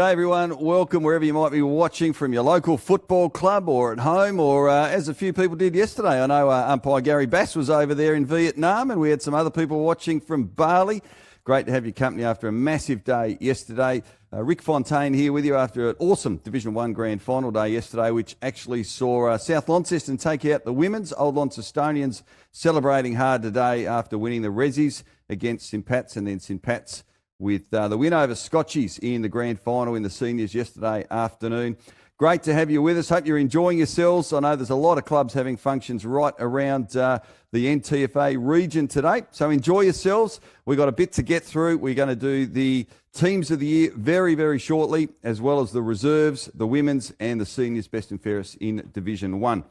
G'day everyone, welcome wherever you might be watching from your local football club or at home or as a few people did yesterday. I know umpire Gary Bass was over there in Vietnam and we had some other people watching from Bali. Great to have your company after a massive day yesterday. Rick Fontaine here with you after an awesome Division One Grand Final day yesterday, which actually saw South Launceston take out the women's. Old Launcestonians celebrating hard today after winning the Rezzies against St Pat's, and then St Pat's with the win over Scotchies in the grand final in the seniors yesterday afternoon. Great to have you with us. Hope you're enjoying yourselves. I know there's a lot of clubs having functions right around the NTFA region today, so enjoy yourselves. We've got a bit to get through. We're going to do the teams of the year very, very shortly, as well as the reserves, the women's and the seniors best and fairest in Division 1.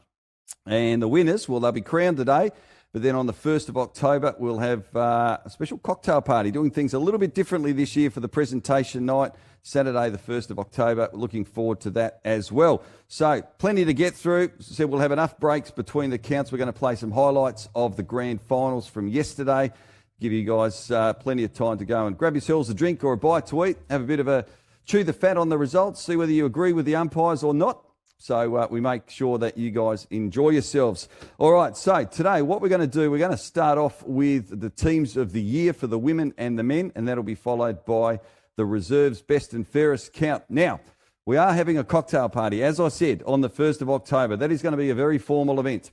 And the winners, well, they'll be crowned today. But then on the 1st of October, we'll have a special cocktail party, doing things a little bit differently this year for the presentation night, Saturday the 1st of October. Looking forward to that as well. So plenty to get through. As I said, we'll have enough breaks between the counts. We're going to play some highlights of the grand finals from yesterday. Give you guys plenty of time to go and grab yourselves a drink or a bite to eat. Have a bit of a chew the fat on the results, see whether you agree with the umpires or not. So we make sure that you guys enjoy yourselves. All right, so today what we're going to do, we're going to start off with the teams of the year for the women and the men, and that'll be followed by the reserves best and fairest count. Now, we are having a cocktail party, as I said, on the 1st of October. That is going to be a very formal event.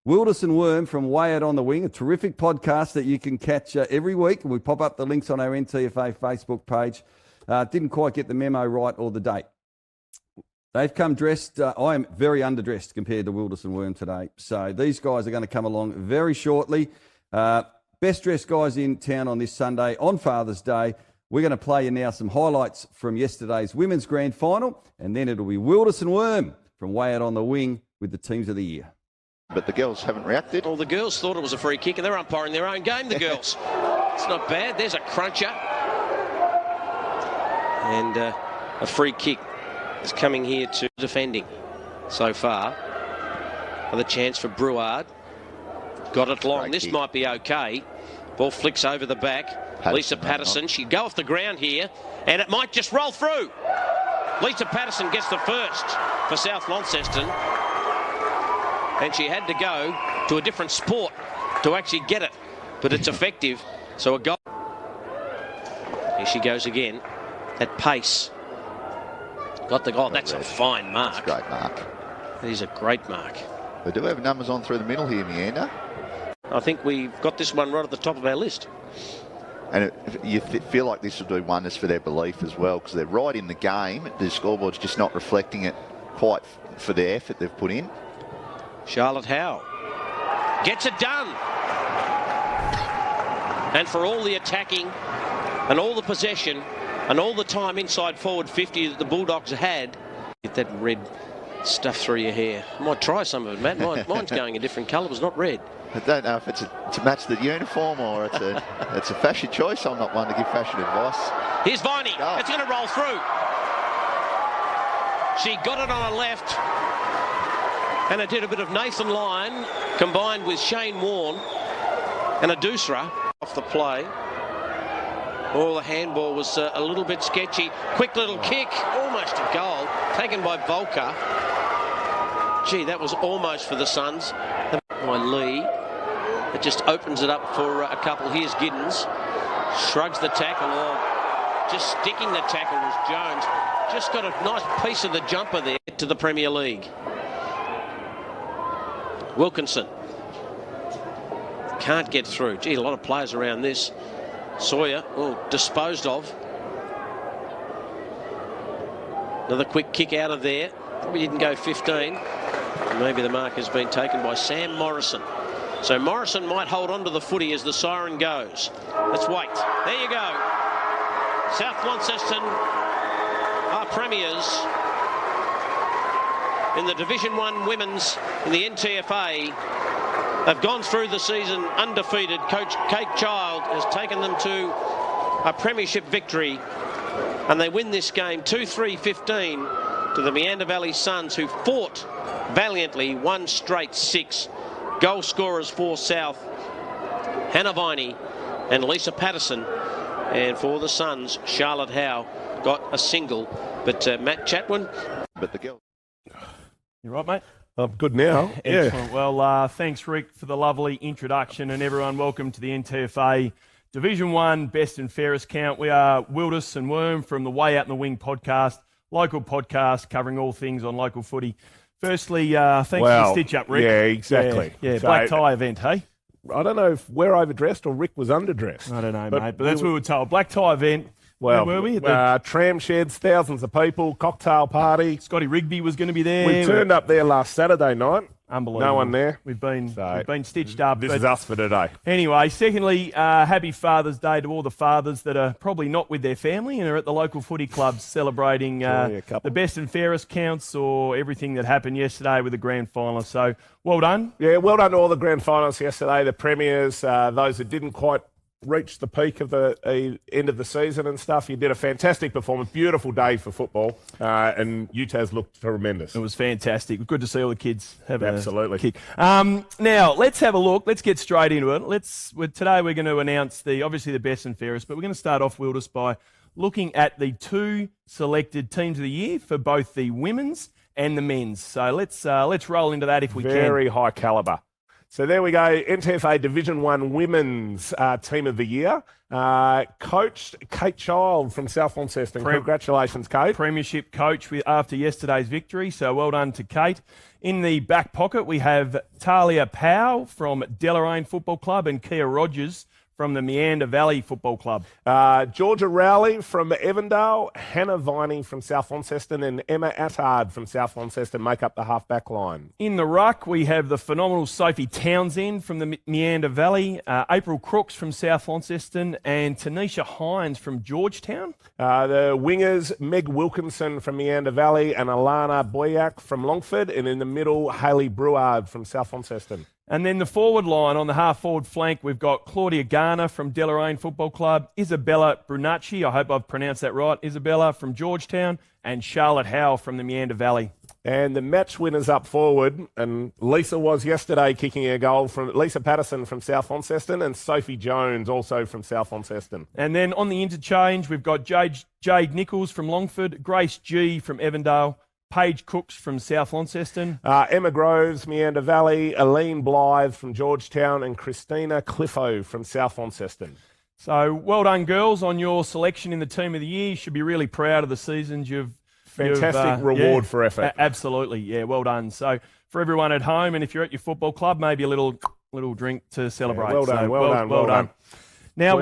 Wilderness and Worm from Way Out on the Wing, a terrific podcast that you can catch every week. We pop up the links on our NTFA Facebook page. Didn't quite get the memo right or the date. They've come dressed, I am very underdressed compared to Wilderness and Worm today. So these guys are going to come along very shortly. Best dressed guys in town on this Sunday, on Father's Day. We're going to play you now some highlights from yesterday's Women's Grand Final, and then it'll be Wilderness and Worm from Way Out on the Wing with the teams of the year. But the girls haven't reacted. Well, the girls thought it was a free kick, and they're umpiring their own game, the girls. It's not bad. There's a cruncher. And a free kick is coming here to defending so far. Another chance for Brouard. Got it long. This might be okay. Ball flicks over the back. Lisa Patterson. She'd go off the ground here, and it might just roll through. Lisa Patterson gets the first for South Launceston. And she had to go to a different sport to actually get it. But it's effective. So a goal. Here she goes again. At pace. Got the goal. That's a fine mark. That's a great mark. That is a great mark. We do have numbers on through the middle here, Meander. I think we've got this one right at the top of our list. And you feel like this will do wonders for their belief as well, because they're right in the game. The scoreboard's just not reflecting it quite for the effort they've put in. Charlotte Howe gets it done. And for all the attacking and all the possession and all the time inside forward 50 that the Bulldogs had, get that red stuff through your hair. I might try some of it, Matt. Mine's going a different colour. It was not red. I don't know if it's to match the uniform or it's a fashion choice. I'm not one to give fashion advice. Here's Viney. It's going to roll through. She got it on her left. And it did a bit of Nathan Lyon combined with Shane Warne and a Doosra off the play. Oh, the handball was a little bit sketchy. Quick little kick, almost a goal, taken by Volker. Gee, that was almost for the Suns. By Lee. It just opens it up for a couple. Here's Giddens. Shrugs the tackle. Oh, just sticking the tackle was Jones. Just got a nice piece of the jumper there to the Premier League. Wilkinson. Can't get through. Gee, a lot of players around this. Sawyer, disposed of. Another quick kick out of there. Probably didn't go 15. Maybe the mark has been taken by Sam Morrison. So Morrison might hold on to the footy as the siren goes. Let's wait. There you go. South Launceston are premiers in the Division One Women's in the NTFA. They've gone through the season undefeated. Coach Kate Child has taken them to a premiership victory, and they win this game 2-3-15 to the Meander Valley Suns, who fought valiantly, won straight 6. Goal scorers for South, Hannah Viney and Lisa Patterson. And for the Suns, Charlotte Howe got a single But Matt Chatwin. But the girl. You right, mate? I'm good now. Excellent. Well, thanks, Rick, for the lovely introduction, and everyone, welcome to the NTFA Division One Best and Fairest count. We are Wildus and Worm from the Way Out in the Wing podcast, local podcast covering all things on local footy. Firstly, thanks for the stitch up, Rick. Yeah, exactly. Yeah, black tie event, hey? I don't know if we're overdressed or Rick was underdressed. I don't know, mate, but that's what we were told. Black tie event. Well, where were we? Tram sheds, thousands of people, cocktail party. Scotty Rigby was going to be there. We turned up there last Saturday night. Unbelievable. No one there. We've been stitched up. This is us for today. Anyway, secondly, happy Father's Day to all the fathers that are probably not with their family and are at the local footy clubs celebrating the best and fairest counts or everything that happened yesterday with the grand final. So, well done. Yeah, well done to all the grand finalists yesterday, the premiers, those that didn't quite reach the peak of the end of the season and stuff. You did a fantastic performance. Beautiful day for football, and Utah's looked tremendous. It was fantastic. Good to see all the kids have Absolutely. a kick. Now, let's have a look. Let's get straight into it. Today we're going to announce obviously the best and fairest, but we're going to start off, Wildus, by looking at the two selected teams of the year for both the women's and the men's. So let's roll into that if we can. Very high calibre. So there we go, NTFA Division One Women's Team of the Year. Coached Kate Child from South Launceston. Congratulations, Kate. Premiership coach after yesterday's victory, so well done to Kate. In the back pocket, we have Talia Powell from Deloraine Football Club and Kia Rogers from the Meander Valley Football Club. Georgia Rowley from Evandale, Hannah Viney from South Launceston, and Emma Attard from South Launceston make up the half-back line. In the ruck, we have the phenomenal Sophie Townsend from the Meander Valley, April Crooks from South Launceston, and Tanisha Hines from Georgetown. The wingers, Meg Wilkinson from Meander Valley and Alana Boyack from Longford, and in the middle, Hayley Bruard from South Launceston. And then the forward line, on the half-forward flank, we've got Claudia Garner from Deloraine Football Club, Isabella Brunacci, I hope I've pronounced that right, Isabella from Georgetown, and Charlotte Howe from the Meander Valley. And the match winners up forward, and Lisa was yesterday kicking a goal from Lisa Patterson from South Launceston and Sophie Jones also from South Launceston. And then on the interchange, we've got Jade Nichols from Longford, Grace G from Evandale, Paige Cooks from South Launceston. Emma Groves, Meander Valley, Aline Blythe from Georgetown, and Christina Cliffo from South Launceston. So well done, girls, on your selection in the Team of the Year. You should be really proud of the seasons Fantastic reward for effort. Absolutely, yeah, well done. So for everyone at home, and if you're at your football club, maybe a little drink to celebrate. Yeah, well done. Now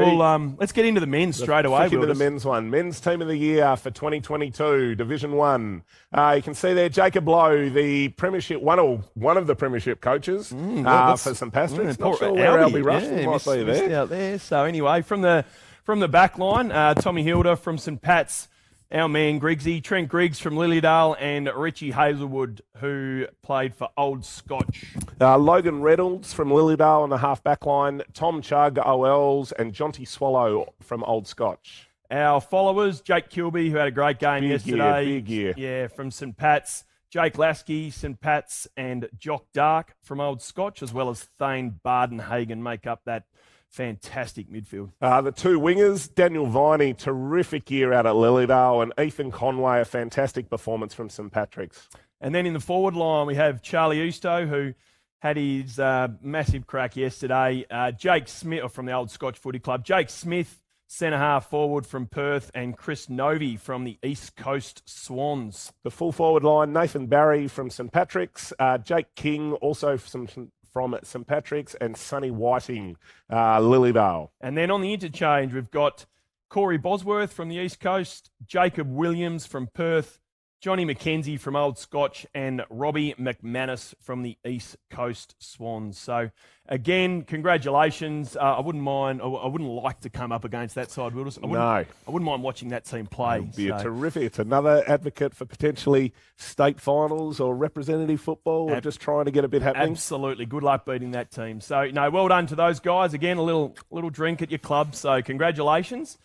let's get into the men's straight away. Into the men's one. Men's Team of the Year for 2022, Division One. You can see there Jacob Lowe, the Premiership one of the Premiership coaches for St Patrick's. Not sure where Albie Rushton might be there. Out there. So anyway, from the back line, Tommy Hilda from St Pat's, our man Griggsy, Trent Griggs from Lilydale, and Richie Hazelwood, who played for Old Scotch. Logan Reynolds from Lilydale on the half-back line, Tom Chug, OLs, and Jonty Swallow from Old Scotch. Our followers, Jake Kilby, who had a great game yesterday. Big year. Yeah, from St Pat's. Jake Lasky, St Pat's, and Jock Dark from Old Scotch, as well as Thane Bardenhagen make up that fantastic midfield. The two wingers, Daniel Viney, terrific year out at Lilydale, and Ethan Conway, a fantastic performance from St Patrick's. And then in the forward line, we have Charlie Usto, who had his massive crack yesterday. Jake Smith from the Old Scotch Footy Club. Jake Smith, centre-half forward from Perth, and Chris Novy from the East Coast Swans. The full forward line, Nathan Barry from St Patrick's, Jake King, also from St Patrick's, and Sonny Whiting, Lilydale. And then on the interchange, we've got Corey Bosworth from the East Coast, Jacob Williams from Perth, Johnny McKenzie from Old Scotch, and Robbie McManus from the East Coast Swans. So, again, congratulations. I wouldn't like to come up against that side, Wildus. I wouldn't mind watching that team play. It'd be terrific. It's another advocate for potentially state finals or representative football, or just trying to get a bit happening. Absolutely. Good luck beating that team. So, well done to those guys. Again, a little drink at your club. So, congratulations.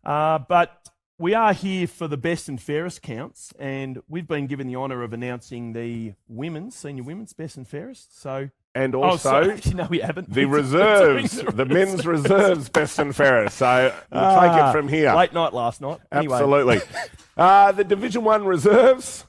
But we are here for the best and fairest counts, and we've been given the honour of announcing the senior women's best and fairest. So And also, no, we haven't. The reserves, the men's reserves, best and fairest. So we'll take it from here. Late night last night. Anyway. Absolutely. The Division One reserves.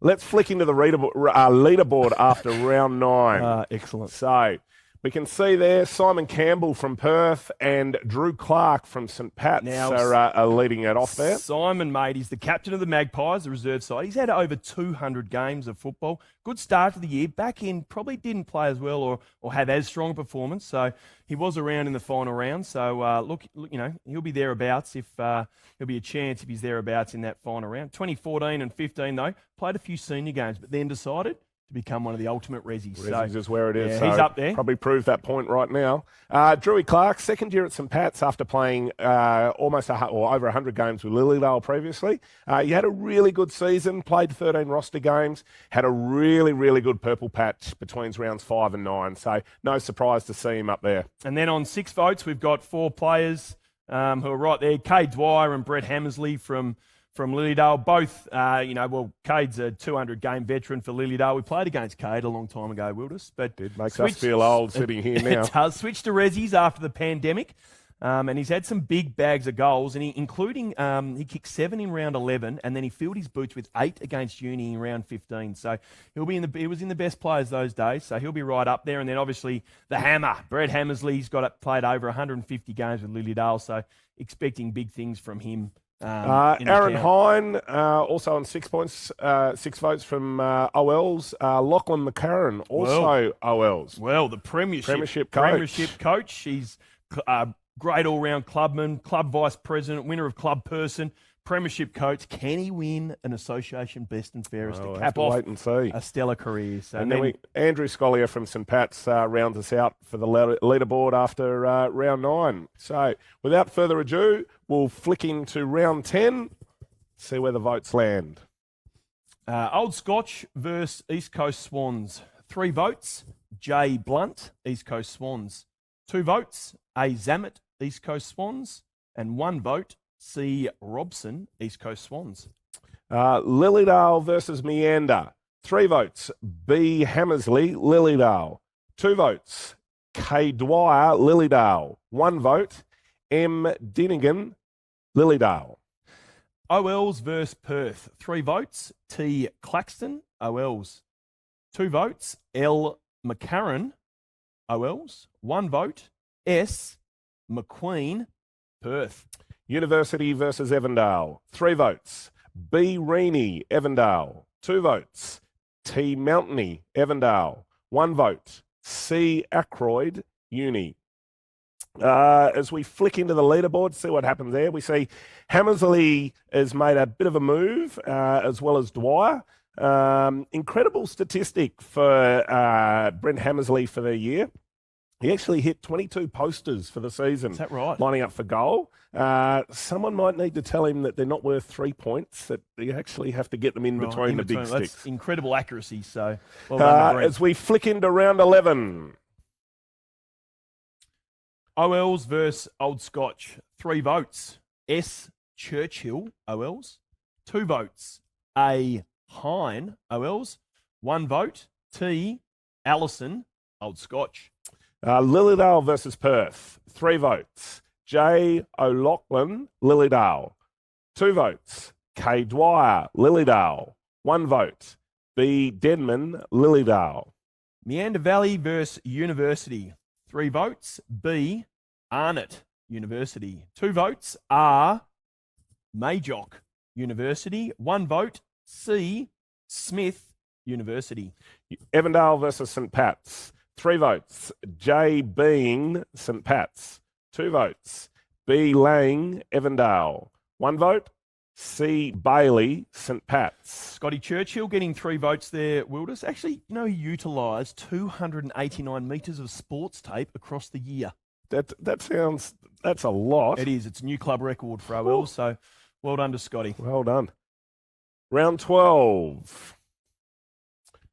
Let's flick into the leaderboard after round 9. Excellent. So we can see there Simon Campbell from Perth and Drew Clark from St Pat's are leading it off there. Simon, mate, he's the captain of the Magpies, the reserve side. He's had over 200 games of football. Good start to the year. Back in, probably didn't play as well or have as strong a performance. So he was around in the final round. So look, you know, he'll be thereabouts if he'll be a chance if he's thereabouts in that final round. 2014 and 15 though, played a few senior games, but then decided to become one of the ultimate Resis. Resis is where it is. Yeah, so he's up there. Probably proved that point right now. Drewy Clark, second year at St Pat's after playing over 100 games with Lilydale previously. He had a really good season, played 13 roster games, had a really, really good purple patch between rounds 5 and 9. So no surprise to see him up there. And then on 6 votes, we've got 4 players who are right there. Cade Dwyer and Brett Hammersley from Lilydale. Both, Cade's a 200-game veteran for Lilydale. We played against Cade a long time ago, Wilders. But it makes us feel old sitting here now. It does. Switched to Resis after the pandemic, and he's had some big bags of goals, and he kicked 7 in round 11, and then he filled his boots with 8 against Uni in round 15. So he was in the best players those days, so he'll be right up there. And then obviously the hammer, Brett Hammersley's played over 150 games with Lilydale, so expecting big things from him. Aaron Hine, also on 6 points, 6 votes from OLs. Lachlan McCarran, also OLs. Well, the Premiership coach. He's a great all-round clubman, club vice president, winner of club person, Premiership coach. Can he win an association best and fairest to cap off wait and see. A stellar career? So and then Andrew Scollier from St Pat's rounds us out for the leaderboard after round 9. So without further ado, we'll flick into round 10, see where the votes land. Old Scotch versus East Coast Swans. 3 votes, Jay Blunt, East Coast Swans. 2 votes, A. Zammit, East Coast Swans. And 1 vote, C. Robson, East Coast Swans. Lilydale versus Meander. 3 votes, B. Hammersley, Lilydale. 2 votes, K. Dwyer, Lilydale. 1 vote, M. Dinnigan, Lilydale. OLs versus Perth. 3 votes, T. Claxton, OLs. 2 votes, L. McCarran, OLs. 1 vote, S. McQueen, Perth. University versus Evandale. 3 votes, B. Reaney, Evandale. 2 votes, T. Mountney, Evandale. 1 vote, C. Ackroyd, Uni. As we flick into the leaderboard, see what happens there. We see Hammersley has made a bit of a move, as well as Dwyer. Incredible statistic for Brent Hammersley for the year. He actually hit 22 posters for the season. Is that right? Lining up for goal. Someone might need to tell him that they're not worth 3 points, that you actually have to get them in between the big sticks. That's incredible accuracy. So, well done, as we flick into round 11. OLs versus Old Scotch. 3 votes, S. Churchill, OLs. 2 votes, A. Hine, OLs. 1 vote, T. Allison, Old Scotch. Lilydale versus Perth. 3 votes, J. O'Loughlin, Lilydale. 2 votes, K. Dwyer, Lilydale. 1 vote, B. Denman, Lilydale. Meander Valley versus University. 3 votes, B. Arnott, University. 2 votes, R. Majock, University. 1 vote, C. Smith, University. Evandale versus St Pat's. 3 votes, J. Bean, St Pat's. 2 votes, B. Lang, Evandale. 1 vote, C. Bailey, St Pat's. Scotty Churchill getting 3 votes there, Wilders. Actually, he utilised 289 metres of sports tape across the year. That's a lot. It is. It's a new club record for OL, so well done to Scotty. Well done. Round 12.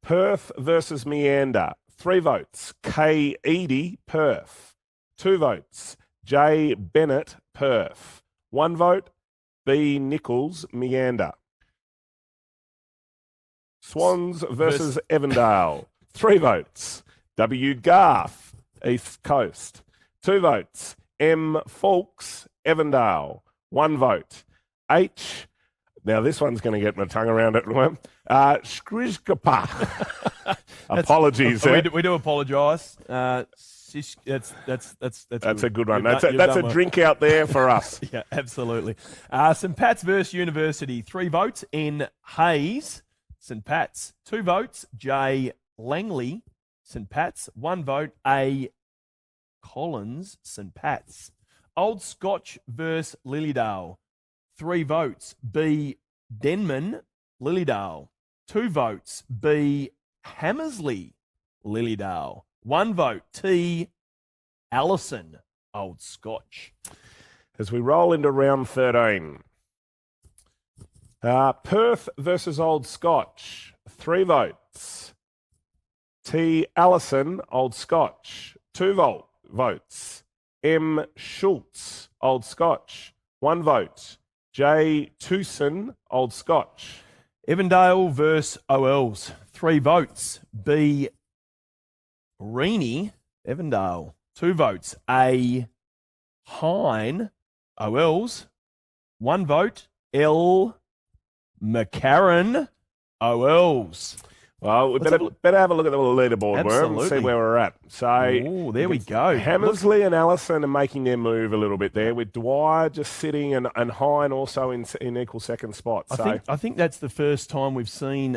Perth versus Meander. 3 votes, K. Eady, Perth. 2 votes, J. Bennett, Perth. 1 vote, B. Nichols, Meander. Swans versus Evandale. 3 votes, W. Garth, East Coast. 2 votes. M. Fawkes, Evandale. 1 vote. H. Now, this one's going to get my tongue around it. Skrizkapa. Apologies. We do apologise. That's a good one. That's a drink out there for us. Yeah, absolutely. St Pat's versus University. 3 votes. N. Hayes, St Pat's. 2 votes. J. Langley, St Pat's. 1 vote. A. Collins, St Pat's. Old Scotch versus Lilydale. 3 votes. B. Denman, Lilydale. 2 votes. B. Hammersley, Lilydale. 1 vote. T. Allison, Old Scotch. As we roll into round 13. Perth versus Old Scotch. 3 votes. T. Allison, Old Scotch. 2 votes. M. Schultz, Old Scotch. 1 vote. J. Tewson, Old Scotch. Evandale versus OLs. 3 votes. B. Reaney, Evandale. 2 votes. A. Hine, OLs. 1 vote. L. McCarran, OLs. Well, we better have a look at the leaderboard, Worm, and see where we're at. So, there we go. Hammersley and Allison are making their move a little bit there, with Dwyer just sitting and Hine also in equal second spot. I think that's the first time we've seen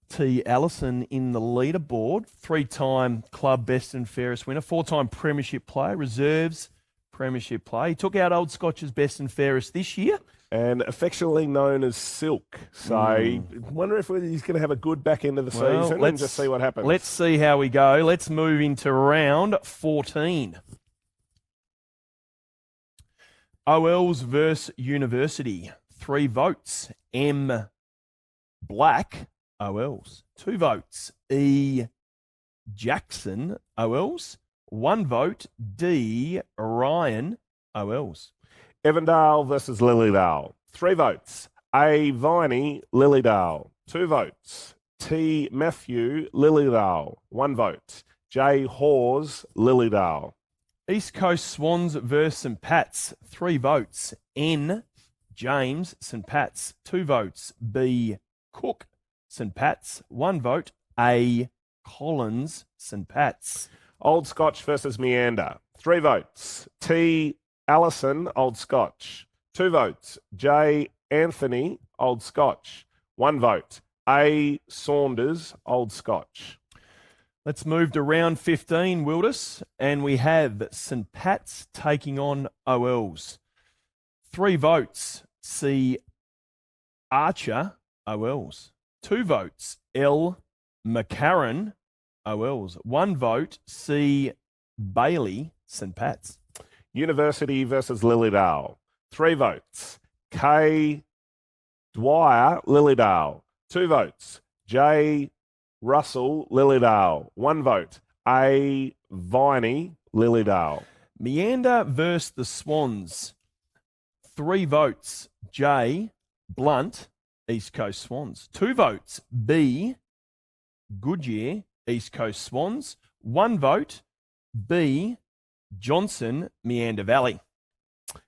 T. Allison in the leaderboard. 3-time club best and fairest winner, 4-time premiership player, reserves premiership player. He took out Old Scotch's best and fairest this year. And affectionately known as Silk. So I wonder if he's going to have a good back end of the season and just see what happens. Let's see how we go. Let's move into round 14. OLs versus University. 3 votes. M. Black, OLs. 2 votes. E. Jackson, OLs. 1 vote. D. Ryan, OLs. Evandale versus Lilydale. 3 votes. A. Viney, Lilydale. 2 votes. T. Matthew, Lilydale. 1 vote. J. Hawes, Lilydale. East Coast Swans versus St Pat's. 3 votes. N. James, St Pat's. 2 votes. B. Cook, St Pat's. 1 vote. A. Collins, St Pat's. Old Scotch versus Meander. 3 votes. T. Allison, Old Scotch. 2 votes. J. Anthony, Old Scotch. 1 vote. A. Saunders, Old Scotch. Let's move to round 15, Wilders, and we have St Pat's taking on OLs. 3 votes. C. Archer, OLs. 2 votes. L. McCarran, OLs. 1 vote. C. Bailey, St Pat's. University versus Lilydale. 3 votes. K. Dwyer, Lilydale. 2 votes. J. Russell, Lilydale. 1 vote. A. Viney, Lilydale. Meander versus the Swans. 3 votes. J. Blunt, East Coast Swans. 2 votes. B. Goodyear, East Coast Swans. 1 vote. B. Johnson, Meander Valley.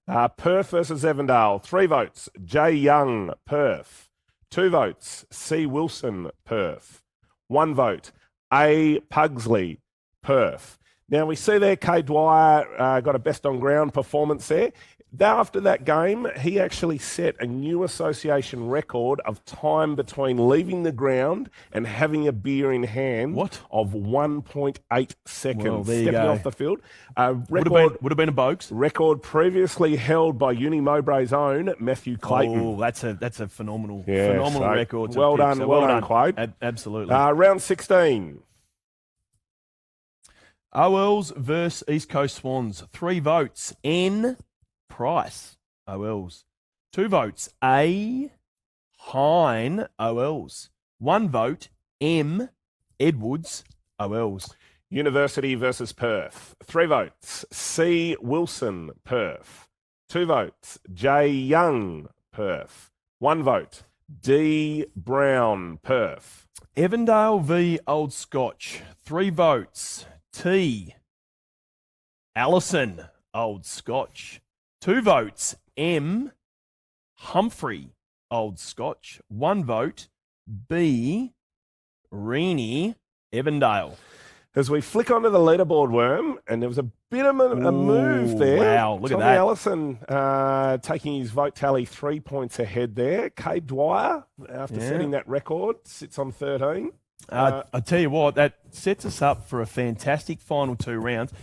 Perth versus Evandale. 3 votes. J. Young, Perth. 2 votes. C. Wilson, Perth. 1 vote. A. Pugsley, Perth. Now we see there K. Dwyer got a best on ground performance there. After that game, he actually set a new association record of time between leaving the ground and having a beer in hand of 1.8 seconds. Well, there you stepping go. off the field. Would have been a Bogues. Record previously held by Uni Mowbray's own Matthew Clayton. Oh, that's a phenomenal record. To Well pick. done, So well done, Clay. Absolutely. Round 16. OLs versus East Coast Swans. 3 votes. N. Price, OLs. 2 votes. A. Hine, OLs. 1 vote. M. Edwards, OLs. University versus Perth. 3 votes. C. Wilson, Perth. 2 votes. J. Young, Perth. 1 vote. D. Brown, Perth. Evandale v Old Scotch. 3 votes. T. Allison, Old Scotch. 2 votes. M. Humphrey, Old Scotch. 1 vote. B. Reaney, Evandale. As we flick onto the leaderboard, Worm, and there was a bit of a move there. Wow, look Tommy at that. Allison taking his vote tally 3 points ahead there. Cade Dwyer, after setting that record, sits on 13. I tell you what, that sets us up for a fantastic final 2 rounds.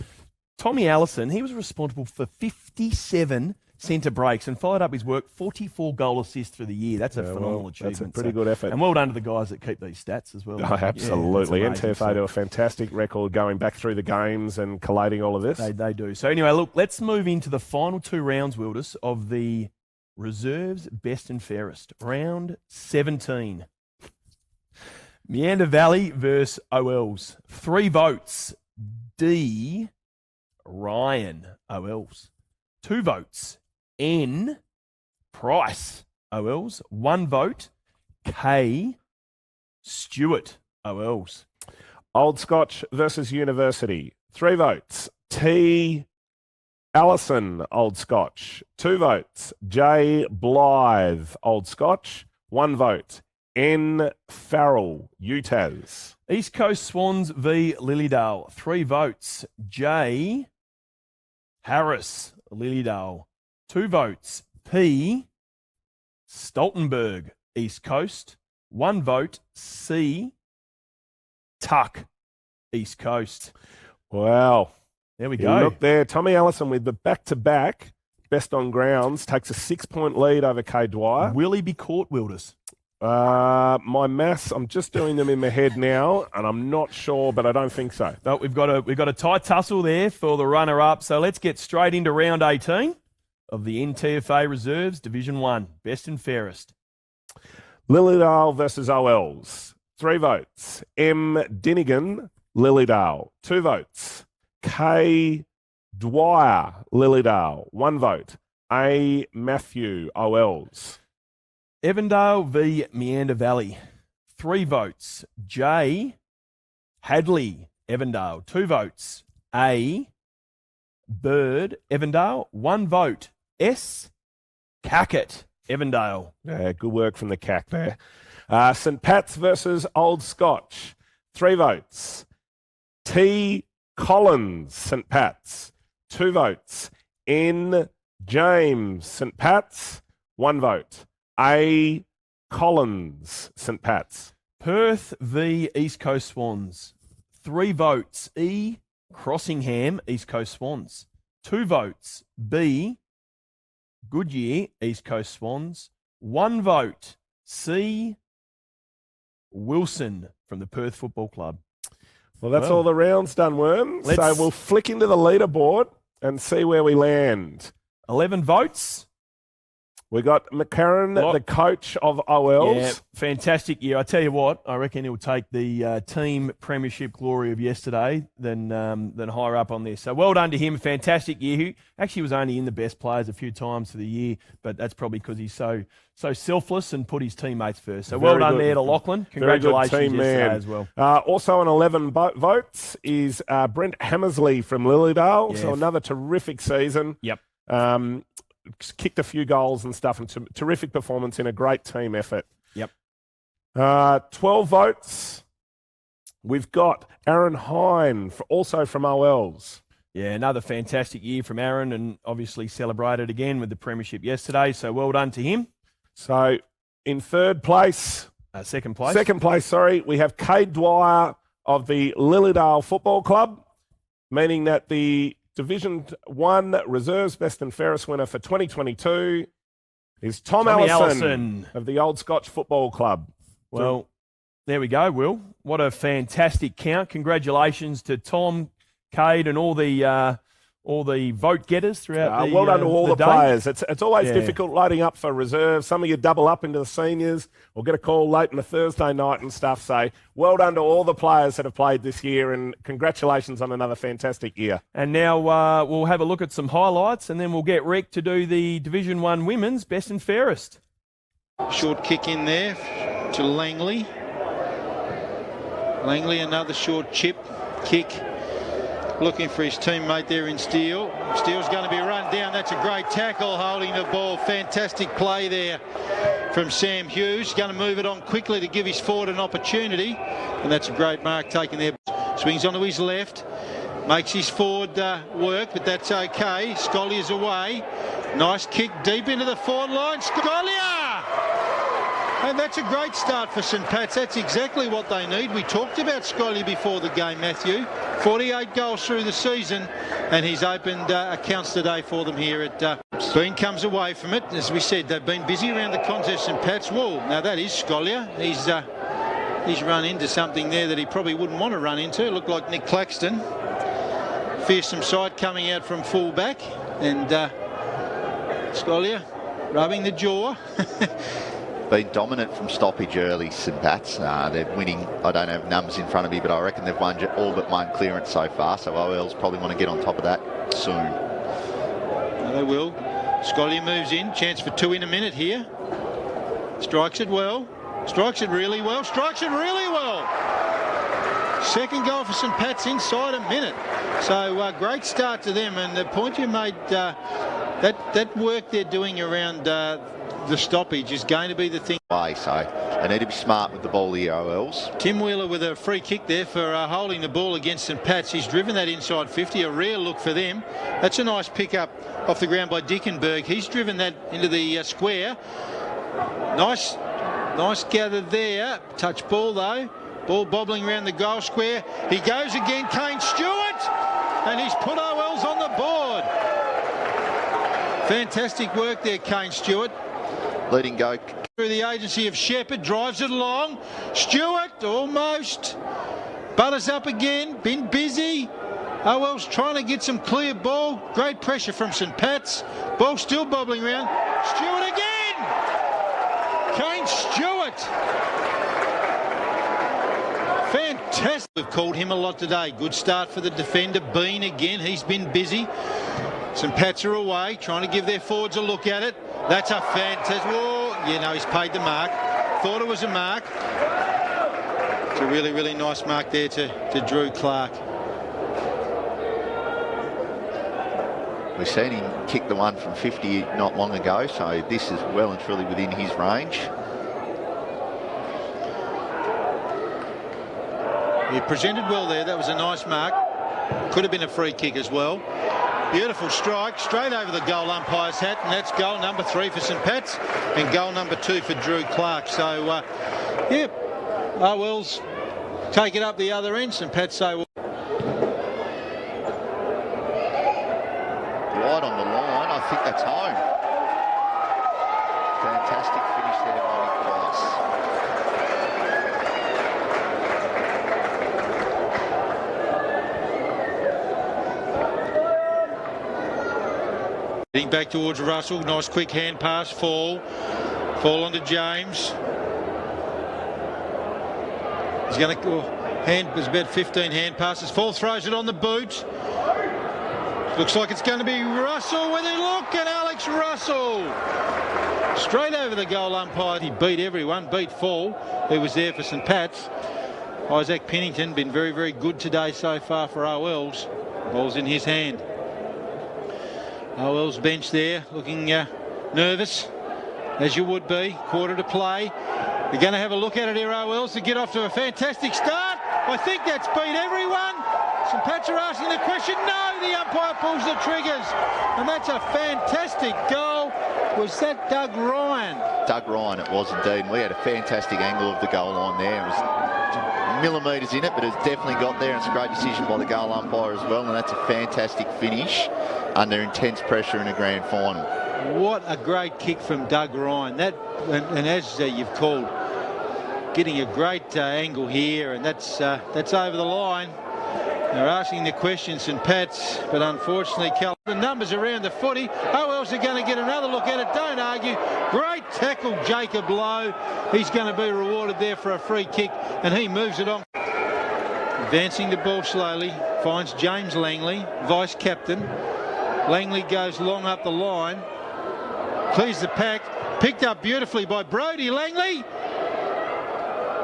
Tommy Allison, he was responsible for 57 centre breaks and followed up his work, 44 goal assists for the year. That's a phenomenal achievement. That's a pretty good effort. And well done to the guys that keep these stats as well. Oh, absolutely. Yeah, NTFA do a fantastic record going back through the games and collating all of this. They do. So anyway, look, let's move into the final 2 rounds, Wilders, of the Reserves Best and Fairest. Round 17. Meander Valley versus OLs. 3 votes. D. Ryan, OLs. 2 votes. N. Price, OLs. 1 vote. K. Stewart, OLs. Old Scotch versus University. 3 votes. T. Allison, Old Scotch. 2 votes. J. Blythe, Old Scotch. 1 vote. N. Farrell, UTAS. East Coast Swans v Lilydale. 3 votes. J. Harris, Lilydale. 2 votes. P. Stoltenberg, East Coast. 1 vote. C. Tuck, East Coast. Wow. There we go. Look there. Tommy Allison with the back-to-back best on grounds takes a 6-point lead over Cade Dwyer. Will he be caught, Wilders? My maths, I'm just doing them in my head now, and I'm not sure, but I don't think so. No, we've got a tight tussle there for the runner-up. So let's get straight into round 18 of the NTFA Reserves Division 1 Best and Fairest. Lilydale versus OLs. 3 votes. M. Dinnigan, Lilydale. 2 votes. K. Dwyer, Lilydale. 1 vote. A. Matthew, OLs. Evandale v Meander Valley. 3 votes. J. Hadley, Evandale. 2 votes. A. Bird, Evandale. 1 vote. S. Cackett, Evandale. Yeah, good work from the CAC there. St. Pat's versus Old Scotch. 3 votes. T. Collins, St. Pat's. 2 votes. N. James, St. Pat's. 1 vote. A. Collins, St. Pat's. Perth v East Coast Swans. 3 votes. E. Crossingham, East Coast Swans. 2 votes. B. Goodyear, East Coast Swans. 1 vote. C. Wilson from the Perth Football Club. Well, that's all the rounds done, Worm. So we'll flick into the leaderboard and see where we land. 11 votes. We got McCarran, the coach of OLs. Yeah, fantastic year. I tell you what, I reckon he'll take the team premiership glory of yesterday than higher up on this. So well done to him. Fantastic year. He actually was only in the best players a few times for the year, but that's probably because he's so selfless and put his teammates first. So well done there to Lachlan. Congratulations team yesterday man as well. Also on 11 votes is Brent Hammersley from Lilydale. Yeah. So another terrific season. Yep. Kicked a few goals and stuff, and terrific performance in a great team effort. Yep. 12 votes. We've got Aaron Hine, also from OLs. Yeah, another fantastic year from Aaron, and obviously celebrated again with the premiership yesterday. So well done to him. So in third place. Second place. Second place, sorry. We have Cade Dwyer of the Lilydale Football Club, meaning that the Division 1 Reserves Best and Fairest winner for 2022 is Tommy Allison of the Old Scotch Football Club. Well, there we go, Will. What a fantastic count. Congratulations to Tom, Cade, and all the vote getters throughout well done to all the day. players. It's always difficult loading up for reserves. Some of you double up into the seniors or get a call late on a Thursday night and stuff. So well done to all the players that have played this year, and congratulations on another fantastic year. And now we'll have a look at some highlights, and then we'll get Rick to do the Division 1 Women's Best and Fairest. Short kick in there to Langley. Langley, another short chip kick. Looking for his teammate there in Steele. Steele's going to be run down. That's a great tackle holding the ball. Fantastic play there from Sam Hughes. Going to move it on quickly to give his forward an opportunity. And that's a great mark taken there. Swings onto his left. Makes his forward work, but that's okay. Scollier's away. Nice kick deep into the forward line. Scollier! And that's a great start for St Pat's. That's exactly what they need. We talked about Scollier before the game, Matthew. 48 goals through the season, and he's opened accounts today for them here at Bean comes away from it. As we said, they've been busy around the contest, St Pat's. Whoa, now that is Scollier. He's run into something there that he probably wouldn't want to run into. It looked like Nick Claxton. Fearsome side coming out from full back, and Scollier rubbing the jaw. Been dominant from stoppage early, St Pat's. They're winning. I don't have numbers in front of me, but I reckon they've won all but one clearance so far, so OLs probably want to get on top of that soon. They will. Scollier moves in. Chance for 2 in a minute here. Strikes it well. Strikes it really well. Strikes it really well. Second goal for St Pat's inside a minute. So great start to them. And the point you made, that work they're doing around the stoppage is going to be the thing. So they need to be smart with the ball here, OLs. Tim Wheeler with a free kick there for holding the ball against St Pat's. He's driven that inside 50, a rare look for them. That's a nice pick up off the ground by Dickenberg. He's driven that into the square. Nice gather there. Touch ball though. Ball bobbling around the goal square. He goes again, Kane Stewart, and he's put OLs on the board. Fantastic work there, Kane Stewart. Leading go. Through the agency of Shepherd, drives it along. Stewart almost. Butters up again, been busy. OL's trying to get some clear ball. Great pressure from St Pat's. Ball still bobbling around. Stewart again! Kane Stewart. Fantastic. We've called him a lot today. Good start for the defender. Bean again. He's been busy. St Pat's are away, trying to give their forwards a look at it. That's a fantastic... Whoa, you know, he's paid the mark. Thought it was a mark. It's a really, really nice mark there to Drew Clark. We've seen him kick the one from 50 not long ago, so this is well and truly within his range. He presented well there. That was a nice mark. Could have been a free kick as well. Beautiful strike, straight over the goal umpire's hat, and that's goal number 3 for St Pat's and goal number 2 for Drew Clark. So, yeah, OL's take it up the other end. St Pat's say, well, wide on the line, I think that's home. Fantastic finish there by Nick Price. Getting back towards Russell, nice quick hand pass, fall onto James. He's going to there's about 15 hand passes. Fall throws it on the boot. Looks like it's going to be Russell with a look at Alex Russell. Straight over the goal umpire. He beat everyone, beat Fall, who was there for St Pat's. Isaac Pennington been very, very good today so far for OLs. Ball's in his hand. OL's bench there looking nervous, as you would be. Quarter to play. They're going to have a look at it here, OLs, to get off to a fantastic start. I think that's beat everyone. St Pat's are asking the question. No, the umpire pulls the triggers. And that's a fantastic goal. Was that Doug Ryan? Doug Ryan, it was indeed. We had a fantastic angle of the goal line there. It was millimetres in it, but it's definitely got there. And it's a great decision by the goal umpire as well. And that's a fantastic finish under intense pressure in a grand final. What a great kick from Doug Ryan. That, and as you've called, getting a great angle here, and that's over the line. They're asking the question, St Pat's, but unfortunately, the numbers around the footy. OLs are going to get another look at it. Don't argue. Great tackle, Jacob Lowe. He's going to be rewarded there for a free kick, and he moves it on. Advancing the ball slowly, finds James Langley, vice captain. Langley goes long up the line, clears the pack, Picked up beautifully by Brodie Langley.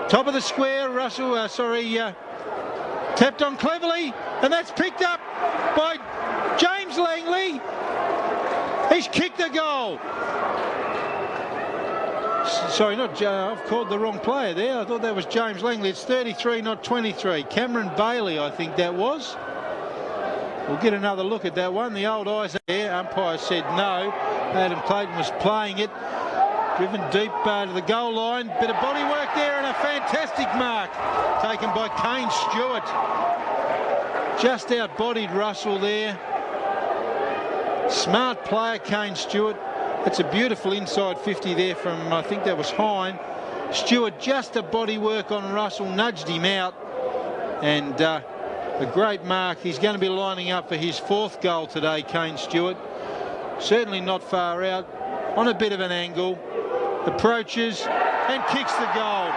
Top of the square, Russell, tapped on cleverly, and that's picked up by James Langley. He's kicked a goal. Sorry, I've called the wrong player there. I thought that was James Langley. It's 33, not 23. Cameron Bailey, I think that was. We'll get another look at that one. The old eyes there. Umpire said no. Adam Clayton was playing it. Driven deep to the goal line. Bit of body work there and a fantastic mark taken by Kane Stewart. Just out-bodied Russell there. Smart player, Kane Stewart. That's a beautiful inside 50 there from, I think that was Hine. Stewart just a body work on Russell, nudged him out. And a great mark. He's going to be lining up for his 4th goal today, Kane Stewart. Certainly not far out. On a bit of an angle. Approaches and kicks the goal.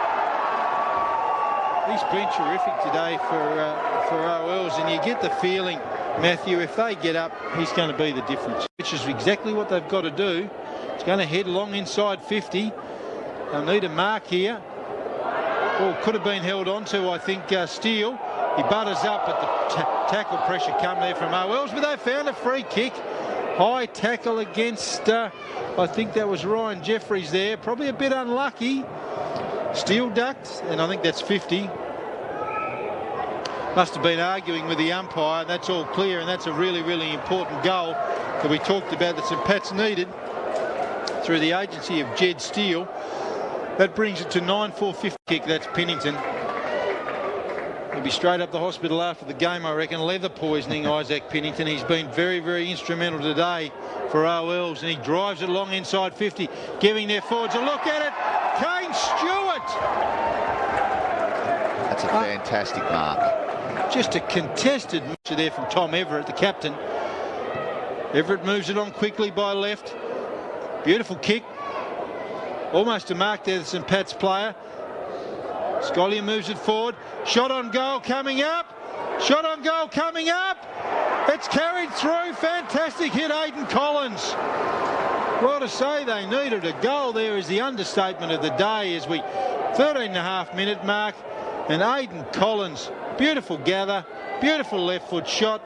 He's been terrific today for OLs, and you get the feeling, Matthew, if they get up, he's going to be the difference, which is exactly what they've got to do. It's going to head long inside 50. They'll need a mark here. Well, could have been held on to, I think, Steele. He butters up, but the tackle pressure come there from OLs, but they found a free kick. High tackle against, I think that was Ryan Jeffries there. Probably a bit unlucky. Steele ducked, and I think that's 50. Must have been arguing with the umpire. That's all clear, and that's a really, really important goal that we talked about that St Pat's needed through the agency of Jed Steele. That brings it to 9-4-50 kick. That's Pennington. He'll be straight up the hospital after the game, I reckon. Leather poisoning, Isaac Pennington. He's been very, very instrumental today for OLs, and he drives it long inside 50, giving their forwards a look at it. Kane Stewart. That's a fantastic mark. Just a contested match there from Tom Everett, the captain. Everett moves it on quickly by left. Beautiful kick. Almost a mark there, the St Pat's player. Scollier moves it forward. Shot on goal coming up. Shot on goal coming up. It's carried through. Fantastic hit, Aidan Collins. Well, to say they needed a goal there is the understatement of the day as we 13.5-minute mark. And Aidan Collins, beautiful gather, beautiful left foot shot.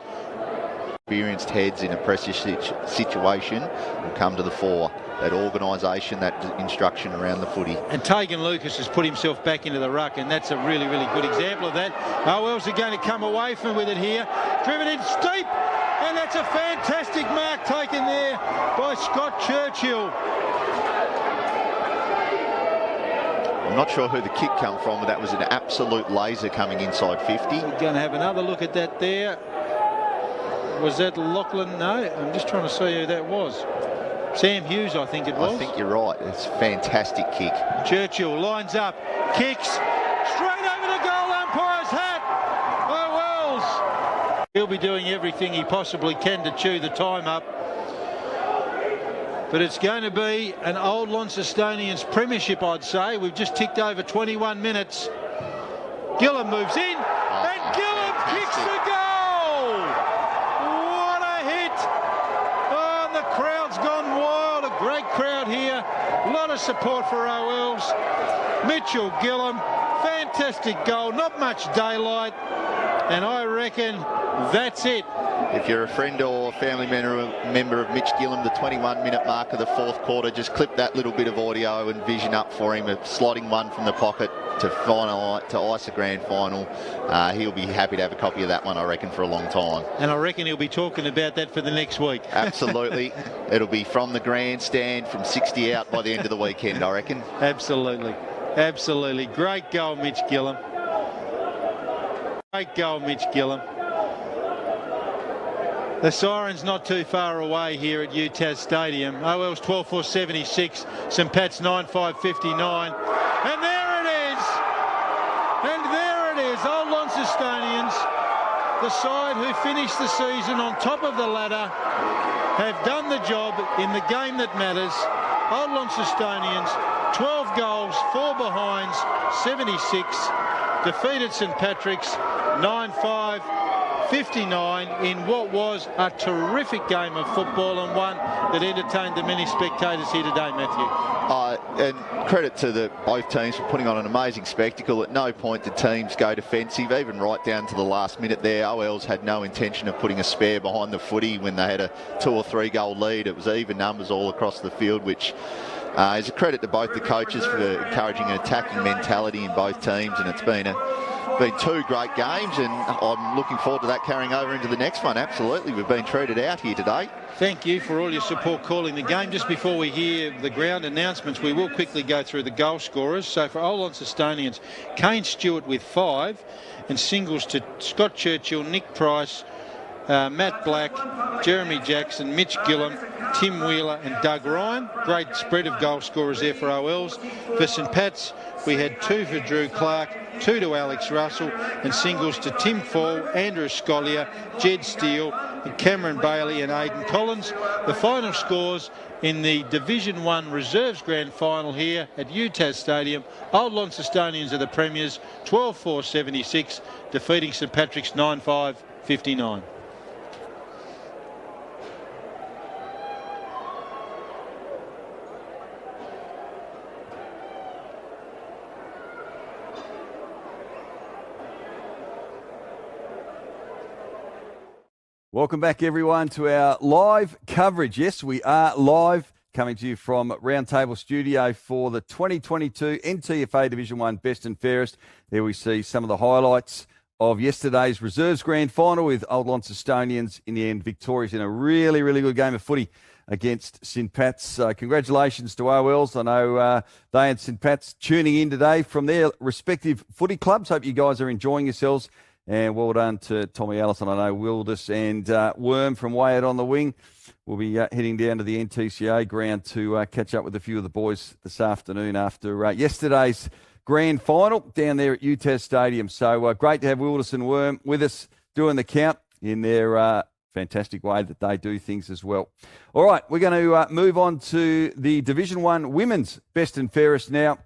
Experienced heads in a pressure situation will come to the fore. That organisation, that instruction around the footy. And Tegan Lucas has put himself back into the ruck, and that's a really, really good example of that. OLs are going to come away from with it here. Driven in steep, and that's a fantastic mark taken there by Scott Churchill. I'm not sure who the kick come from, but that was an absolute laser coming inside 50. We're going to have another look at that there. Was that Lachlan? No, I'm just trying to see who that was. Sam Hughes, I think it was. I think you're right. It's a fantastic kick. Churchill lines up, kicks, straight over the goal umpire's hat. Oh, Wells. He'll be doing everything he possibly can to chew the time up. But it's going to be an Old Launcestonians premiership, I'd say. We've just ticked over 21 minutes. Gillum moves in, and Gillum kicks the goal. What a hit. Oh, the crowd's gone wild. A great crowd here. A lot of support for OLs. Mitchell Gillum, fantastic goal. Not much daylight. And I reckon that's it. If you're a friend or family member of Mitch Gillum, the 21-minute mark of the 4th quarter, just clip that little bit of audio and vision up for him, slotting one from the pocket to ice a grand final. He'll be happy to have a copy of that one, I reckon, for a long time. And I reckon he'll be talking about that for the next week. Absolutely. It'll be from the grandstand from 60 out by the end of the weekend, I reckon. Absolutely. Absolutely. Great goal, Mitch Gillum. Great goal, Mitch Gillum. The siren's not too far away here at UTAS Stadium. OL's 12-4-76, St Pat's 9-5-59. And there it is! And there it is, Old Launcestonians, the side who finished the season on top of the ladder, have done the job in the game that matters. Old Launcestonians, 12 goals, 4 behinds, 76. Defeated St Patrick's 9-5. 59 in what was a terrific game of football, and one that entertained the many spectators here today, Matthew. And credit to both teams for putting on an amazing spectacle. At no point did teams go defensive, even right down to the last minute there. OL's had no intention of putting a spare behind the footy when they had a 2 or 3 goal lead. It was even numbers all across the field, which is a credit to both the coaches for encouraging an attacking mentality in both teams, and it's been 2 great games, and I'm looking forward to that carrying over into the next one. Absolutely, we've been treated out here today. Thank you for all your support calling the game. Just before we hear the ground announcements, we will quickly go through the goal scorers. So for Old Launcestonians, Kane Stewart with 5, and singles to Scott Churchill, Nick Price, Matt Black, Jeremy Jackson, Mitch Gillam, Tim Wheeler and Doug Ryan. Great spread of goal scorers there for OLs. For St Pat's, we had 2 for Drew Clark, 2 to Alex Russell, and singles to Tim Fall, Andrew Scollier, Jed Steele, and Cameron Bailey and Aidan Collins. The final scores in the Division One Reserves Grand Final here at UTAS Stadium. Old Launcestonians are the premiers, 12-4-76, defeating St Patrick's 9-5-59. Welcome back, everyone, to our live coverage. Yes, we are live, coming to you from Roundtable Studio for the 2022 NTFA Division One Best and Fairest. There we see some of the highlights of yesterday's Reserves Grand Final, with Old Launcestonians in the end victorious in a really, really good game of footy against St Pat's. Congratulations to OLs. I know they and St Pat's tuning in today from their respective footy clubs. Hope you guys are enjoying yourselves. And well done to Tommy Allison. I know Wilders and Worm from way out on the wing will be heading down to the NTCA ground to catch up with a few of the boys this afternoon after yesterday's grand final down there at UTAS Stadium. So great to have Wilders and Worm with us doing the count in their fantastic way that they do things as well. All right, we're going to move on to the Division One Women's Best and Fairest now.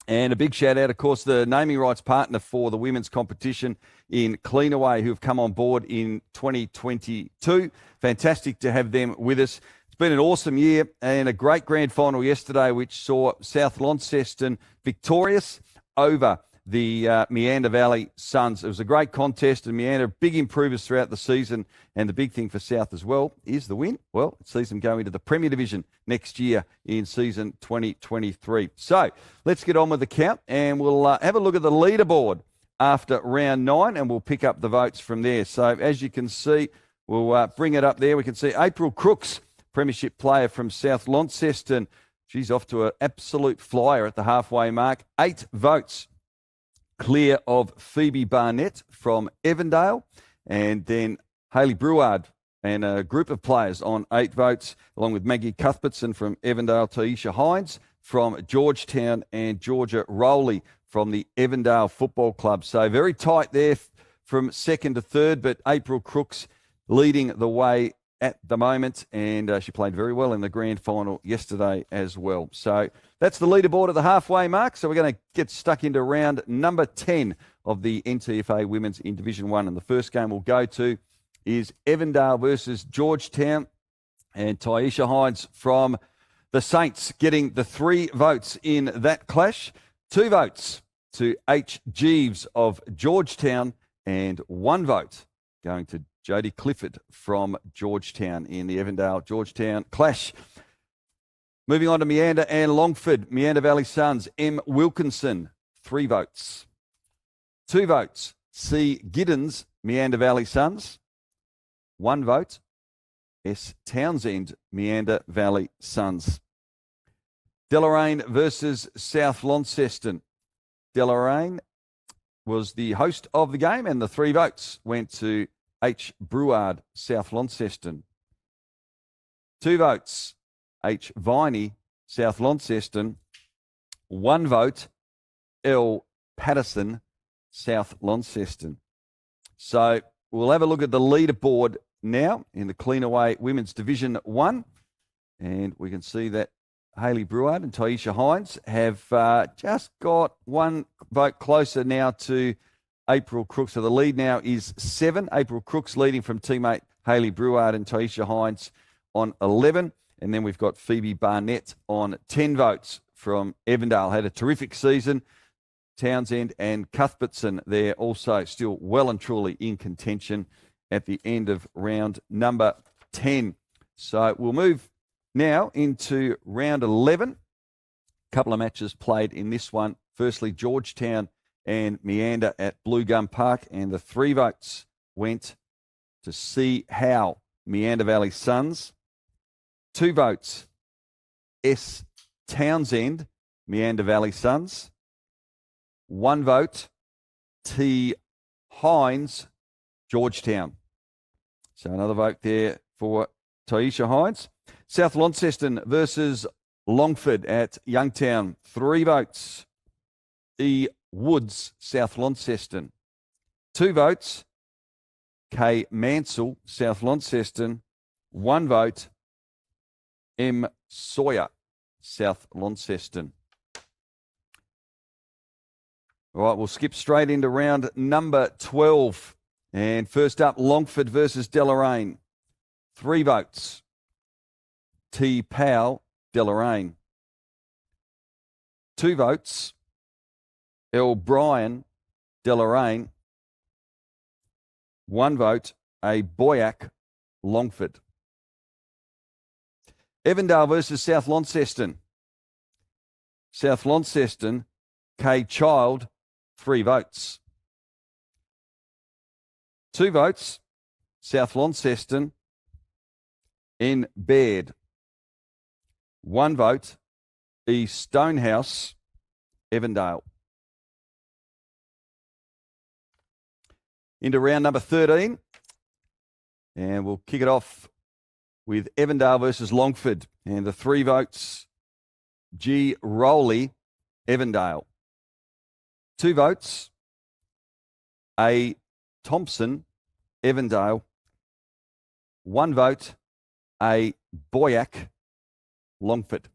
And a big shout out, of course, the naming rights partner for the women's competition in Cleanaway, who have come on board in 2022. Fantastic to have them with us. It's been an awesome year and a great grand final yesterday, which saw South Launceston victorious over the Meander Valley Suns. It was a great contest, and Meander big improvers throughout the season. And the big thing for South as well is the win. Well, it sees them go into the Premier Division next year in season 2023. So let's get on with the count, and we'll have a look at the leaderboard after round 9, and we'll pick up the votes from there. So as you can see, we'll bring it up there. We can see April Crooks, Premiership player from South Launceston. She's off to an absolute flyer at the halfway mark. 8 votes clear of Phoebe Barnett from Evandale, and then Hayley Breward and a group of players on 8 votes, along with Maggie Cuthbertson from Evandale, Taisha Hines from Georgetown, and Georgia Rowley from the Evandale Football Club. So very tight there from second to third, but April Crooks leading the way at the moment, and she played very well in the grand final yesterday as well. So that's the leaderboard at the halfway mark. So we're going to get stuck into round number 10 of the NTFA Women's in Division 1. And the first game we'll go to is Evandale versus Georgetown, and Taisha Hines from the Saints getting the 3 votes in that clash. 2 votes to H. Jeeves of Georgetown, and 1 vote going to Jodie Clifford from Georgetown in the Evandale-Georgetown clash. Moving on to Meander and Longford. Meander Valley Suns, M. Wilkinson, 3 votes. 2 votes, C. Giddens, Meander Valley Suns. 1 vote, S. Townsend, Meander Valley Suns. Deloraine versus South Launceston. Deloraine was the host of the game, and the 3 votes went to H. Breward, South Launceston. 2 votes, H. Viney, South Launceston. 1 vote, L. Patterson, South Launceston. So we'll have a look at the leaderboard now in the Cleanaway Women's Division 1. And we can see that Hayley Breward and Taisha Hines have just got 1 vote closer now to April Crooks. So the lead now is 7. April Crooks leading from teammate Hayley Bruard and Taisha Hines on 11. And then we've got Phoebe Barnett on 10 votes from Evandale. Had a terrific season. Townsend and Cuthbertson there also still well and truly in contention at the end of round number 10. So we'll move now into round 11. A couple of matches played in this one. Firstly, Georgetown and Meander at Blue Gum Park, and the 3 votes went to C. Howe, Meander Valley Suns. 2 votes, S. Townsend, Meander Valley Suns. 1 vote, T. Hines, Georgetown. So another vote there for Taisha Hines. South Launceston versus Longford at Youngtown. 3 votes, E. Woods, South Launceston. 2 votes, K. Mansell, South Launceston. 1 vote, M. Sawyer, South Launceston. All right, we'll skip straight into round number 12. And first up, Longford versus Deloraine. 3 votes, T. Powell, Deloraine. 2 votes, L. Bryan, Deloraine. 1 vote, A. Boyack, Longford. Evandale versus South Launceston. South Launceston, K. Child, 3 votes. 2 votes, South Launceston, N. Baird. 1 vote, E. Stonehouse, Evandale. Into round number 13, and we'll kick it off with Evandale versus Longford, and the 3 votes, G. Rowley, Evandale. 2 votes, A. Thompson, Evandale. 1 vote, A. Boyack, Longford.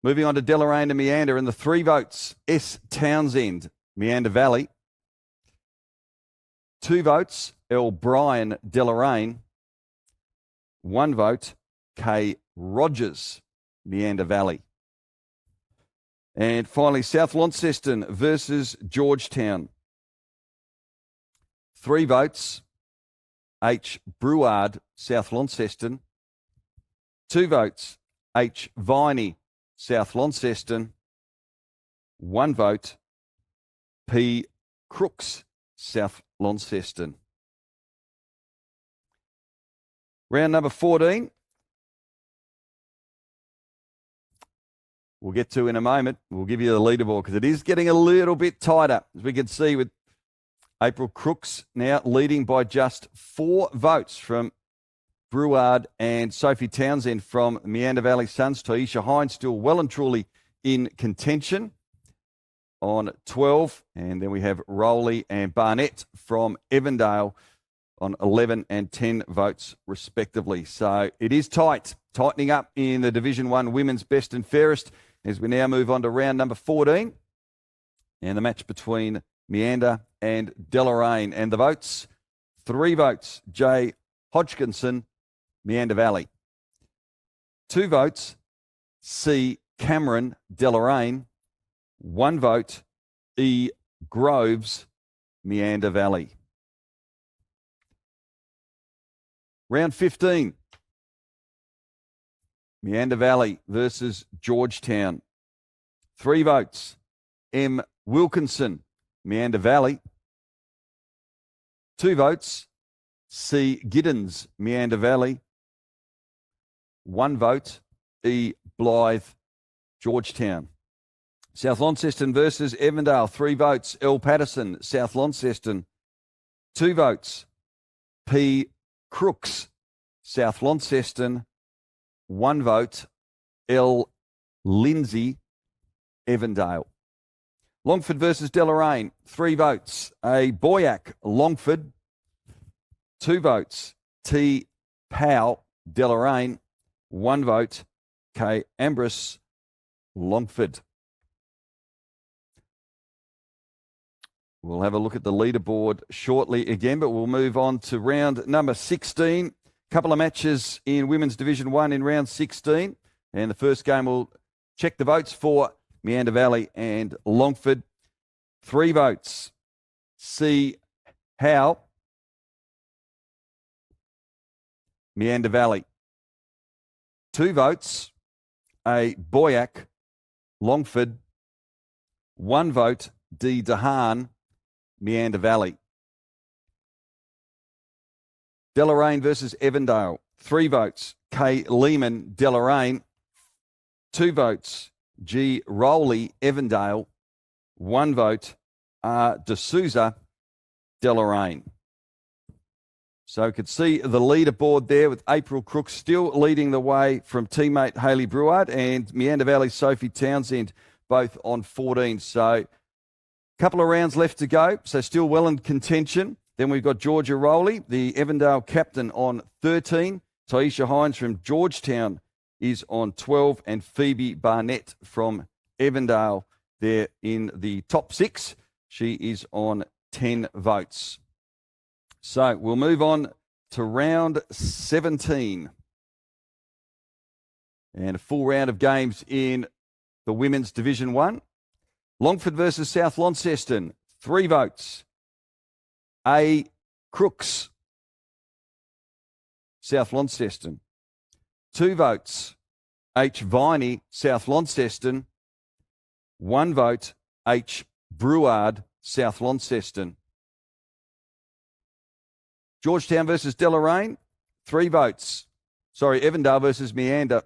Moving on to Deloraine and Meander, and the 3 votes, S. Townsend, Meander Valley. 2 votes, L. Bryan, Deloraine. 1 vote, K. Rogers, Meander Valley. And finally, South Launceston versus Georgetown. 3 votes, H. Bruard, South Launceston. 2 votes, H. Viney, South Launceston. 1 vote, P. Crooks, South Launceston. Round number 14. We'll get to in a moment. We'll give you the leaderboard because it is getting a little bit tighter, as we can see with April Crooks now leading by just 4 votes from Bruard and Sophie Townsend from Meander Valley Suns. Taisha Hines still well and truly in contention on 12. And then we have Rowley and Barnett from Evandale on 11 and 10 votes respectively. So it is tight, tightening up in the Division One Women's Best and Fairest as we now move on to round number 14 and the match between Meander and Deloraine. And the votes, 3 votes, J. Hodgkinson, Meander Valley. 2 votes, C. Cameron, Deloraine. 1 vote, E. Groves, Meander Valley. Round 15, Meander Valley versus Georgetown. 3 votes, M. Wilkinson, Meander Valley. 2 votes, C. Giddens, Meander Valley. 1 vote, E. Blythe, Georgetown. South Launceston versus Evandale. 3 votes, L. Patterson, South Launceston. 2 votes, P. Crooks, South Launceston. 1 vote, L. Lindsay, Evandale. Longford versus Deloraine. 3 votes, A. Boyack, Longford. 2 votes, T. Powell, Deloraine. 1 vote, K. Ambrose, Longford. We'll have a look at the leaderboard shortly again, but we'll move on to round number 16. Couple of matches in Women's Division 1 in round 16. And the first game will check the votes for Meander Valley and Longford. 3 votes. C. Howe, Meander Valley. 2 votes. A. Boyack, Longford. 1 vote. D. Dehaan, Meander Valley. Deloraine versus Evandale. 3 votes. K. Lehman, Deloraine. 2 votes. G. Rowley, Evandale. 1 vote. R. D'Souza, Deloraine. So you could see the leaderboard there with April Crooks still leading the way from teammate Hayley Bruard and Meander Valley's Sophie Townsend both on 14. So a couple of rounds left to go. So still well in contention. Then we've got Georgia Rowley, the Evandale captain, on 13. Taisha Hines from Georgetown is on 12. And Phoebe Barnett from Evandale there in the top 6. She is on 10 votes. So we'll move on to round 17. And a full round of games in the Women's Division 1. Longford versus South Launceston, 3 votes. A. Crooks, South Launceston. 2 votes. H. Viney, South Launceston. 1 vote. H. Bruard, South Launceston. Georgetown versus Deloraine, 3 votes. Evandale versus Meander.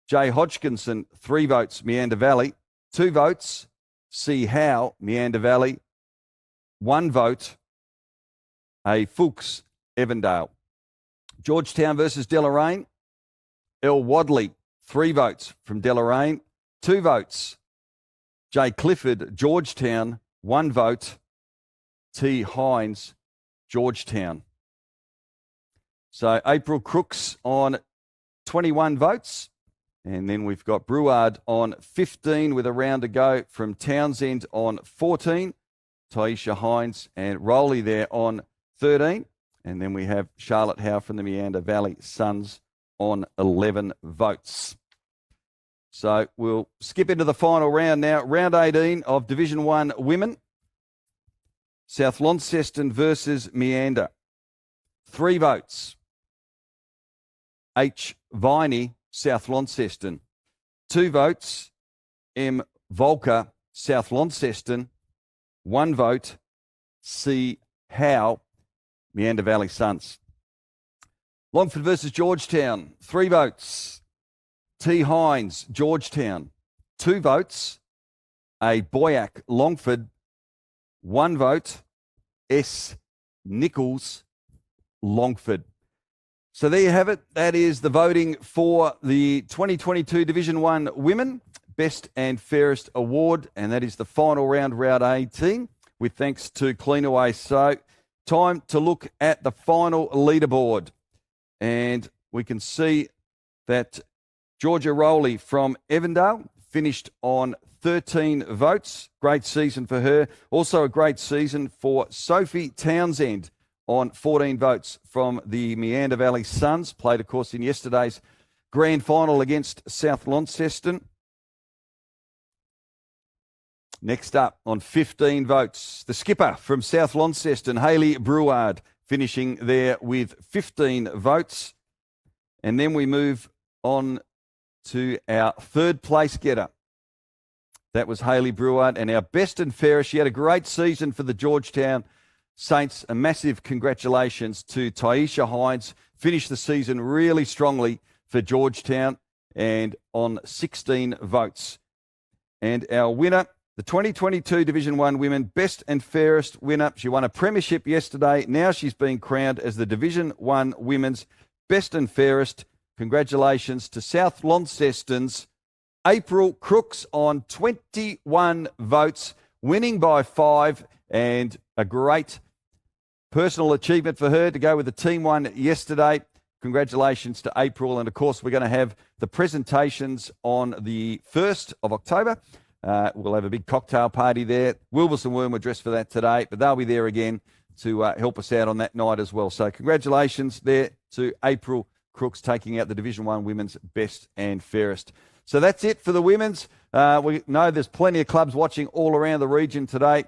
J. Hodgkinson, 3 votes, Meander Valley. 2 votes. C. Howe, Meander Valley. 1 vote. A. Fuchs, Evandale. Georgetown versus Deloraine. L. Wadley, 3 votes from Deloraine. 2 votes. J. Clifford, Georgetown. 1 vote. T. Hines, Georgetown. So April Crooks on 21 votes. And then we've got Bruard on 15 with a round to go from Townsend on 14. Taisha Hines and Rowley there on 13. And then we have Charlotte Howe from the Meander Valley Suns on 11 votes. So we'll skip into the final round now. Round 18 of Division 1 Women. South Launceston versus Meander. 3 votes. H. Viney, South Launceston. 2 votes. M. Volker, South Launceston. 1 vote. C. Howe, Meander Valley Suns. Longford versus Georgetown. 3 votes. T. Hines, Georgetown. 2 votes. A. Boyack, Longford. 1 vote. S. Nichols, Longford. So there you have it. That is the voting for the 2022 Division 1 Women Best and Fairest Award, and that is the final round, round 18, with thanks to Cleanaway. So time to look at the final leaderboard, and we can see that Georgia Rowley from Evandale finished on 13 votes. Great season for her. Also a great season for Sophie Townsend on 14 votes from the Meander Valley Suns. Played, of course, in yesterday's grand final against South Launceston. Next up on 15 votes, the skipper from South Launceston, Hayley Bruard, finishing there with 15 votes. And then we move on to our third place getter. That was Hayley Bruard. And our best and fairest, she had a great season for the Georgetown Saints. A massive congratulations to Taisha Hines. Finished the season really strongly for Georgetown and on 16 votes. And our winner, the 2022 Division 1 Women Best and Fairest winner. She won a premiership yesterday. Now she's being crowned as the Division 1 Women's Best and Fairest. Congratulations to South Launceston's April Crooks on 21 votes, winning by 5, and a great personal achievement for her to go with the team one yesterday. Congratulations to April. And, of course, we're going to have the presentations on the 1st of October We'll have a big cocktail party there. Wilbus and Worm were dressed for that today, but they'll be there again to help us out on that night as well. So congratulations there to April Crooks taking out the Division One Women's Best and Fairest. So that's it for the women's. We know there's plenty of clubs watching all around the region today.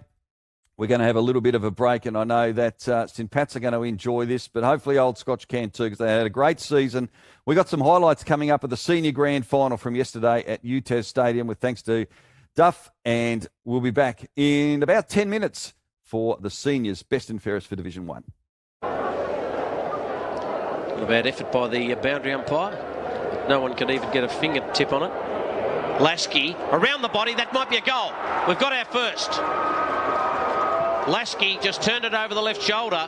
We're going to have a little bit of a break, and I know that St Pat's are going to enjoy this, but hopefully Old Scotch can too, because they had a great season. We got some highlights coming up of the senior grand final from yesterday at UTES Stadium with thanks to Duff, and we'll be back in about 10 minutes for the seniors Best and Fairest for Division 1. A bad effort by the boundary umpire. No one could even get a fingertip on it. Lasky around the body. That might be a goal. We've got our first. Lasky just turned it over the left shoulder.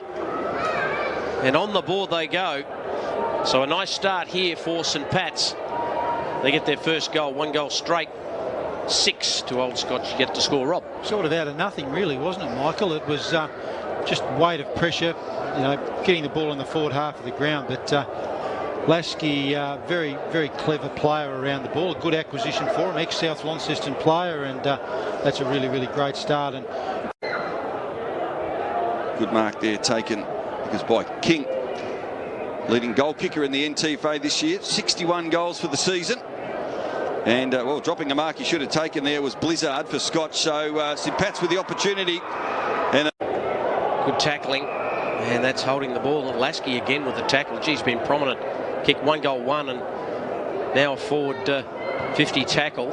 And on the board they go. So a nice start here for St Pat's. They get their first goal. 1 goal straight. 6 to Old Scotch yet to score, Rob. Sort of out of nothing, really, wasn't it, Michael? It was just weight of pressure, you know, getting the ball in the forward half of the ground. But Lasky, very, very clever player around the ball. A good acquisition for him, ex-South Launceston player, and that's a really, really great start. And good mark there taken because by King, leading goal kicker in the NTFA this year. 61 goals for the season. And, well, dropping a mark he should have taken there was Blizzard for Scotch. So St Pat's with the opportunity. And good tackling. And that's holding the ball. And Lasky again with the tackle. He's been prominent. Kick 1 goal 1 and now a forward 50 tackle.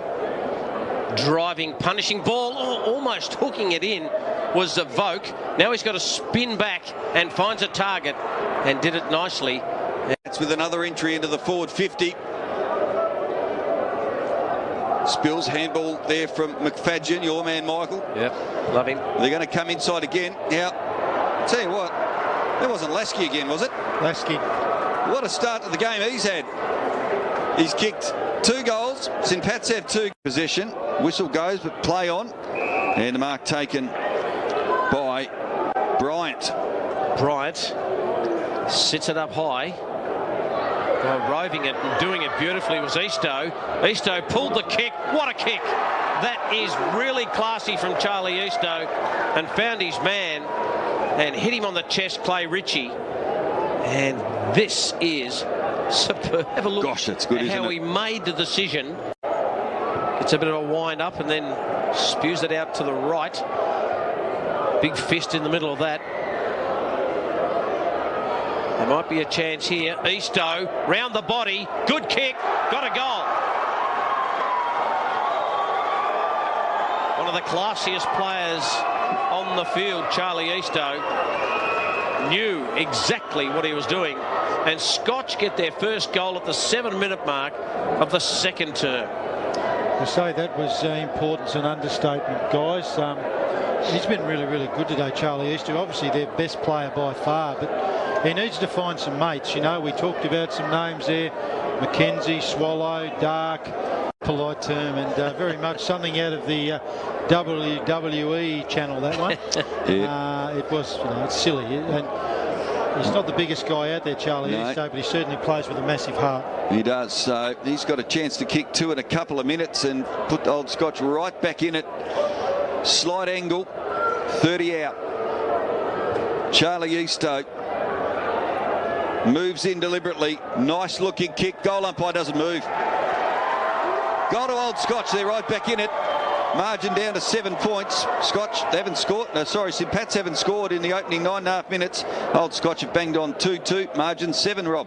Driving, punishing ball. Almost hooking it in was Voke. Now he's got to spin back and finds a target and did it nicely. That's with another entry into the forward 50. Spills handball there from McFadgen, your man Michael. Yep, love him. They're going to come inside again. Now, tell you what, that wasn't Lasky again, was it? Lasky. What a start to the game he's had. He's kicked 2 goals. St Pat's have 2 possession. Whistle goes, but play on. And the mark taken by Bryant. Bryant sits it up high. Roving it and doing it beautifully was Eastoe. Eastoe pulled the kick. What a kick! That is really classy from Charlie Eastoe, and found his man and hit him on the chest, Clay Ritchie. And this is superb. Have a look. Gosh, that's good, how he made the decision. It's a bit of a wind up and then spews it out to the right. Big fist in the middle of that. There might be a chance here. Eastoe round the body. Good kick. Got a goal. One of the classiest players on the field, Charlie Eastoe, knew exactly what he was doing. And Scotch get their first goal at the 7-minute mark of the second term. To say that was importance and understatement, guys. He's been really, really good today, Charlie Eastoe. Obviously their best player by far, but he needs to find some mates. You know, we talked about some names there. Mackenzie, Swallow, Dark, polite term, and very much something out of the WWE channel, that one. Yeah. It was, you know, it's silly. And he's not the biggest guy out there, Charlie Eastoe, but he certainly plays with a massive heart. He does. So he's got a chance to kick 2 in a couple of minutes and put Old Scotch right back in it. Slight angle, 30 out. Charlie Eastoe moves in deliberately. Nice looking kick. Goal umpire doesn't move. Goal to Old Scotch. They're right back in it. Margin down to 7 points. Scotch, they haven't scored. No, sorry, St Pat's haven't scored in the opening 9.5 minutes. Old Scotch have banged on 2-2. Margin 7, Rob.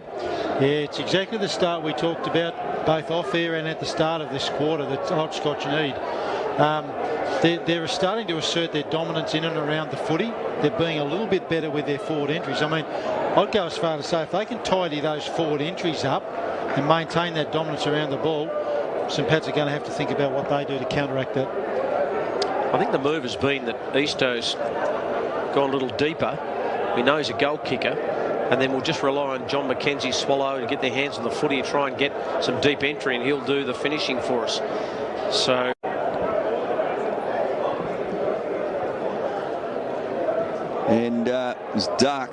Yeah, it's exactly the start we talked about, both off air and at the start of this quarter, that Old Scotch need. They're starting to assert their dominance in and around the footy. They're being a little bit better with their forward entries. I mean, I'd go as far to say if they can tidy those forward entries up and maintain that dominance around the ball, St Pat's are going to have to think about what they do to counteract that. I think the move has been that Eastoe's gone a little deeper. We know he's a goal kicker, and then we'll just rely on John Mackenzie, Swallow, to get their hands on the footy and try and get some deep entry, and he'll do the finishing for us. So and it's Dark,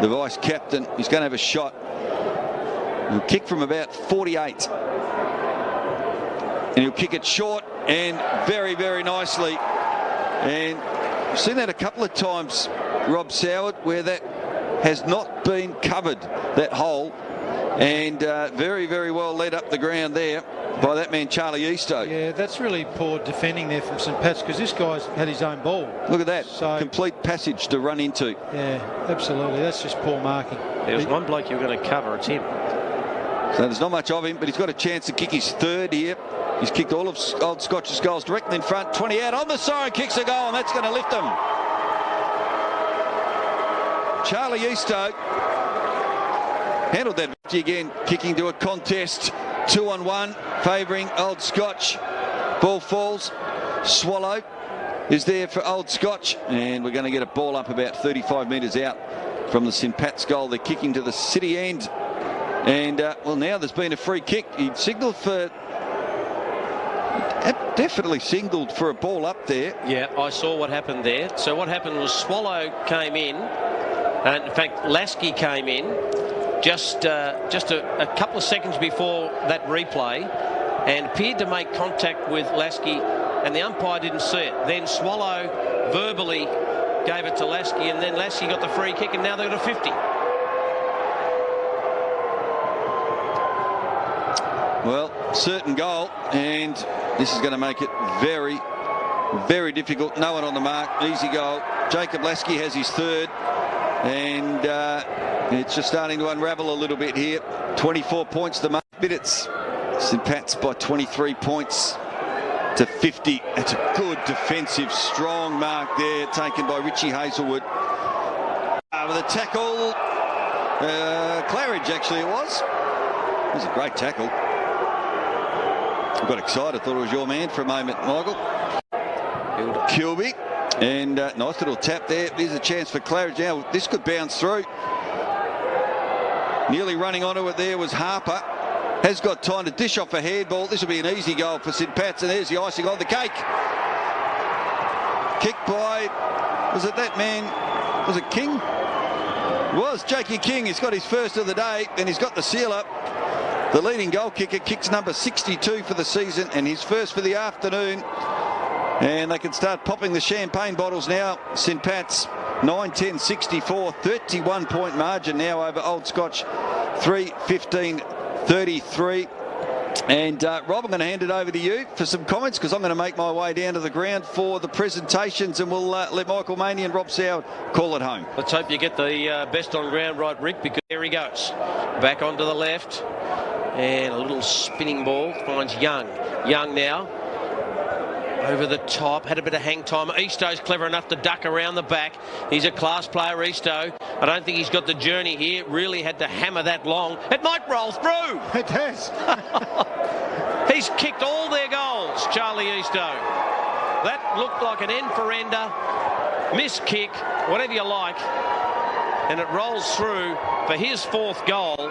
the vice captain. He's going to have a shot. He'll kick from about 48. And he'll kick it short. and very, very nicely. And I've seen that a couple of times, Rob Soward, where that has not been covered, that hole. And very, very well led up the ground there by that man, Charlie Easto. Yeah, that's really poor defending there from St Pat's, because this guy's had his own ball. Look at that. So, complete passage to run into. Yeah, absolutely. That's just poor marking. There was one bloke you were going to cover. It's him. So there's not much of him, but he's got a chance to kick his third here. He's kicked all of Old Scotch's goals directly in front. 20 out on the side, kicks a goal, and that's going to lift them. Charlie Easto handled that again, kicking to a contest. 2-on-1, favouring Old Scotch. Ball falls. Swallow is there for Old Scotch, and we're going to get a ball up about 35 metres out from the St Pat's goal. They're kicking to the city end. And, well, now there's been a free kick. He signalled for... Definitely signalled for a ball up there. Yeah, I saw what happened there. So what happened was Swallow came in, and in fact Lasky came in just a couple of seconds before that replay, and appeared to make contact with Lasky, and the umpire didn't see it. Then Swallow verbally gave it to Lasky, and then Lasky got the free kick, and now they've got a 50. Well, certain goal, and this is going to make it very, very difficult. No one on the mark. Easy goal. Jacob Lasky has his third, and it's just starting to unravel a little bit here. 24 points the minutes. St Pat's by 23 points to 50. That's a good defensive, strong mark there, taken by Richie Hazelwood. With a tackle, Claridge actually it was. It was a great tackle. I got excited, thought it was your man for a moment, Michael. Kilby. And nice little tap there. There's a chance for Claridge now. This could bounce through. Nearly running onto it there was Harper. Has got time to dish off a handball. This will be an easy goal for St Pat's, and there's the icing on the cake. Kicked by, was it that man? Was it King? It was Jakey King. He's got his first of the day, and he's got the seal up. The leading goal kicker kicks number 62 for the season, and his first for the afternoon. And they can start popping the champagne bottles now. St Pat's 9-10-64, 31-point margin now over Old Scotch, 3-15-33. And Rob, I'm going to hand it over to you for some comments, because I'm going to make my way down to the ground for the presentations, and we'll let Michael Maney and Rob Soward call it home. Let's hope you get the best on ground right, Rick, because there he goes. Back onto the left. And a little spinning ball finds Young. Young now over the top, had a bit of hang time. Easto's clever enough to duck around the back. He's a class player, Easto. I don't think he's got the journey here. Really had to hammer that long. It might roll through. It has. He's kicked all their goals, Charlie Easto. That looked like an end-for-ender, missed kick, whatever you like. And it rolls through for his fourth goal.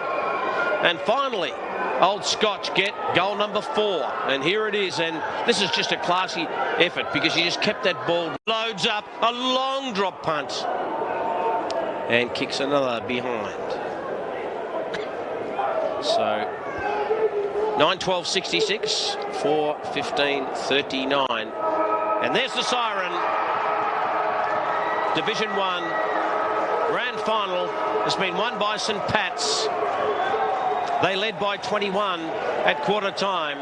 And finally, Old Scotch get goal number 4. And here it is. And this is just a classy effort, because he just kept that ball. Loads up a long drop punt. And kicks another behind. So 9-12-66, 4-15-39. And there's the siren. Division 1 grand final has been won by St Pat's. They led by 21 at quarter time,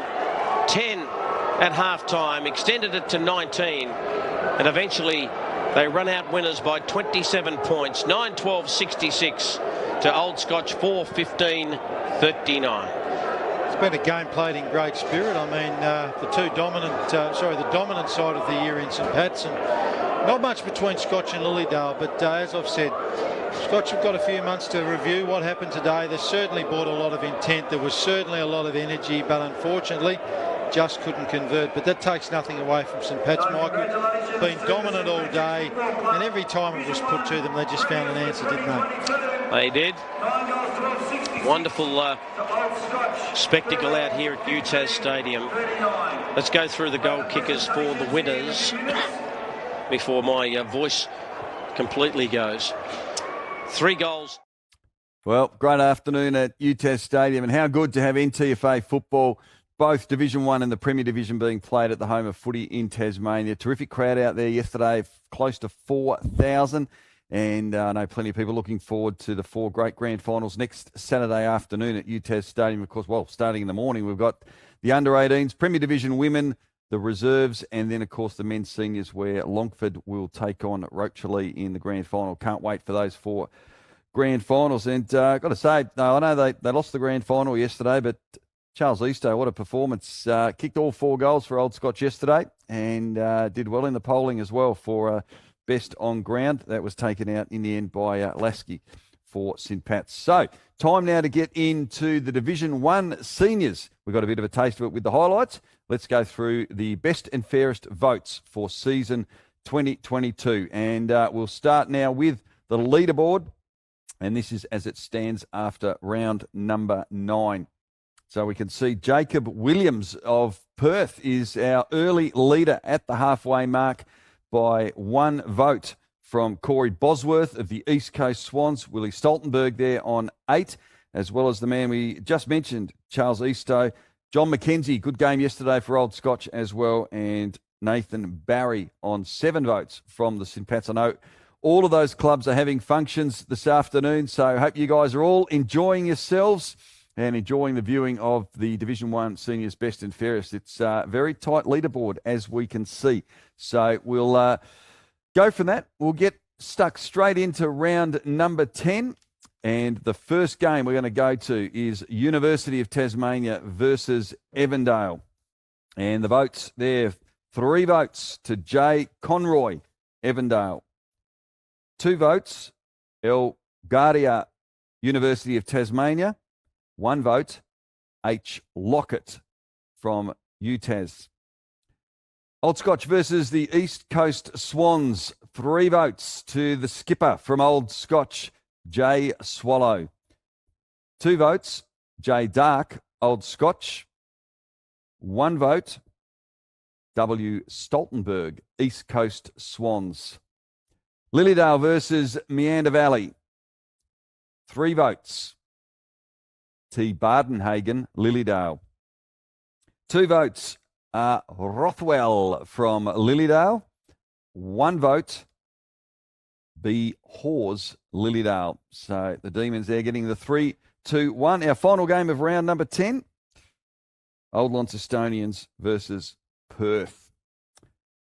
10 at half time, extended it to 19, and eventually they run out winners by 27 points, 9-12-66 to Old Scotch 4-15-39. It's been a game played in great spirit. I mean, the dominant side of the year in St Pat's, and not much between Scotch and Lilydale, but as I've said, Scotch have got a few months to review what happened today. They certainly brought a lot of intent. There was certainly a lot of energy, but unfortunately just couldn't convert. But that takes nothing away from St Pat's, Michael. Been dominant all day, and every time it was put to them, they just found an answer, didn't they? They did. Wonderful spectacle out here at UTAS Stadium. Let's go through the goal kickers for the winners before my voice completely goes. 3 goals. Well, great afternoon at UTAS Stadium, and how good to have NTFA football both Division One and the Premier Division being played at the home of footy in Tasmania. Terrific crowd out there yesterday, close to 4,000. And I know plenty of people looking forward to the 4 great grand finals next Saturday afternoon at UTAS Stadium. Of course, well, starting in the morning, we've got the under-18s, Premier Division women, the reserves, and then, of course, the men's seniors where Longford will take on Rochely in the grand final. Can't wait for those 4 grand finals. And got to say, I know they lost the grand final yesterday, but Charles Eastoe, what a performance. Kicked all 4 goals for Old Scotch yesterday and did well in the polling as well for best on ground. That was taken out in the end by Lasky for St Pat's. So, time now to get into the Division 1 seniors. We've got a bit of a taste of it with the highlights. Let's go through the best and fairest votes for season 2022. And we'll start now with the leaderboard. And this is as it stands after round number 9. So we can see Jacob Williams of Perth is our early leader at the halfway mark by 1 vote from Corey Bosworth of the East Coast Swans, Willie Stoltenberg there on 8, as well as the man we just mentioned, Charles Eastoe. John McKenzie, good game yesterday for Old Scotch as well, and Nathan Barry on 7 votes from the St Pat's. I know all of those clubs are having functions this afternoon, so I hope you guys are all enjoying yourselves and enjoying the viewing of the Division 1 Seniors Best and Fairest. It's a very tight leaderboard, as we can see. So we'll go from that. We'll get stuck straight into round number 10. And the first game we're going to go to is University of Tasmania versus Evandale. And the votes there, 3 votes to Jay Conroy, Evandale. 2 votes, El Guardia, University of Tasmania. 1 vote, H. Lockett from UTAS. Old Scotch versus the East Coast Swans. 3 votes to the skipper from Old Scotch, Jay Swallow. 2 votes, Jay Dark, Old Scotch. 1 vote, W. Stoltenberg, East Coast Swans. Lilydale versus Meander Valley. 3 votes. T. Bardenhagen, Lilydale. 2 votes, Rothwell from Lilydale. 1 vote, B. Hawes, Lilydale. So the Demons there getting the 3-2-1. Our final game of round number 10, Old Launcestonians versus Perth.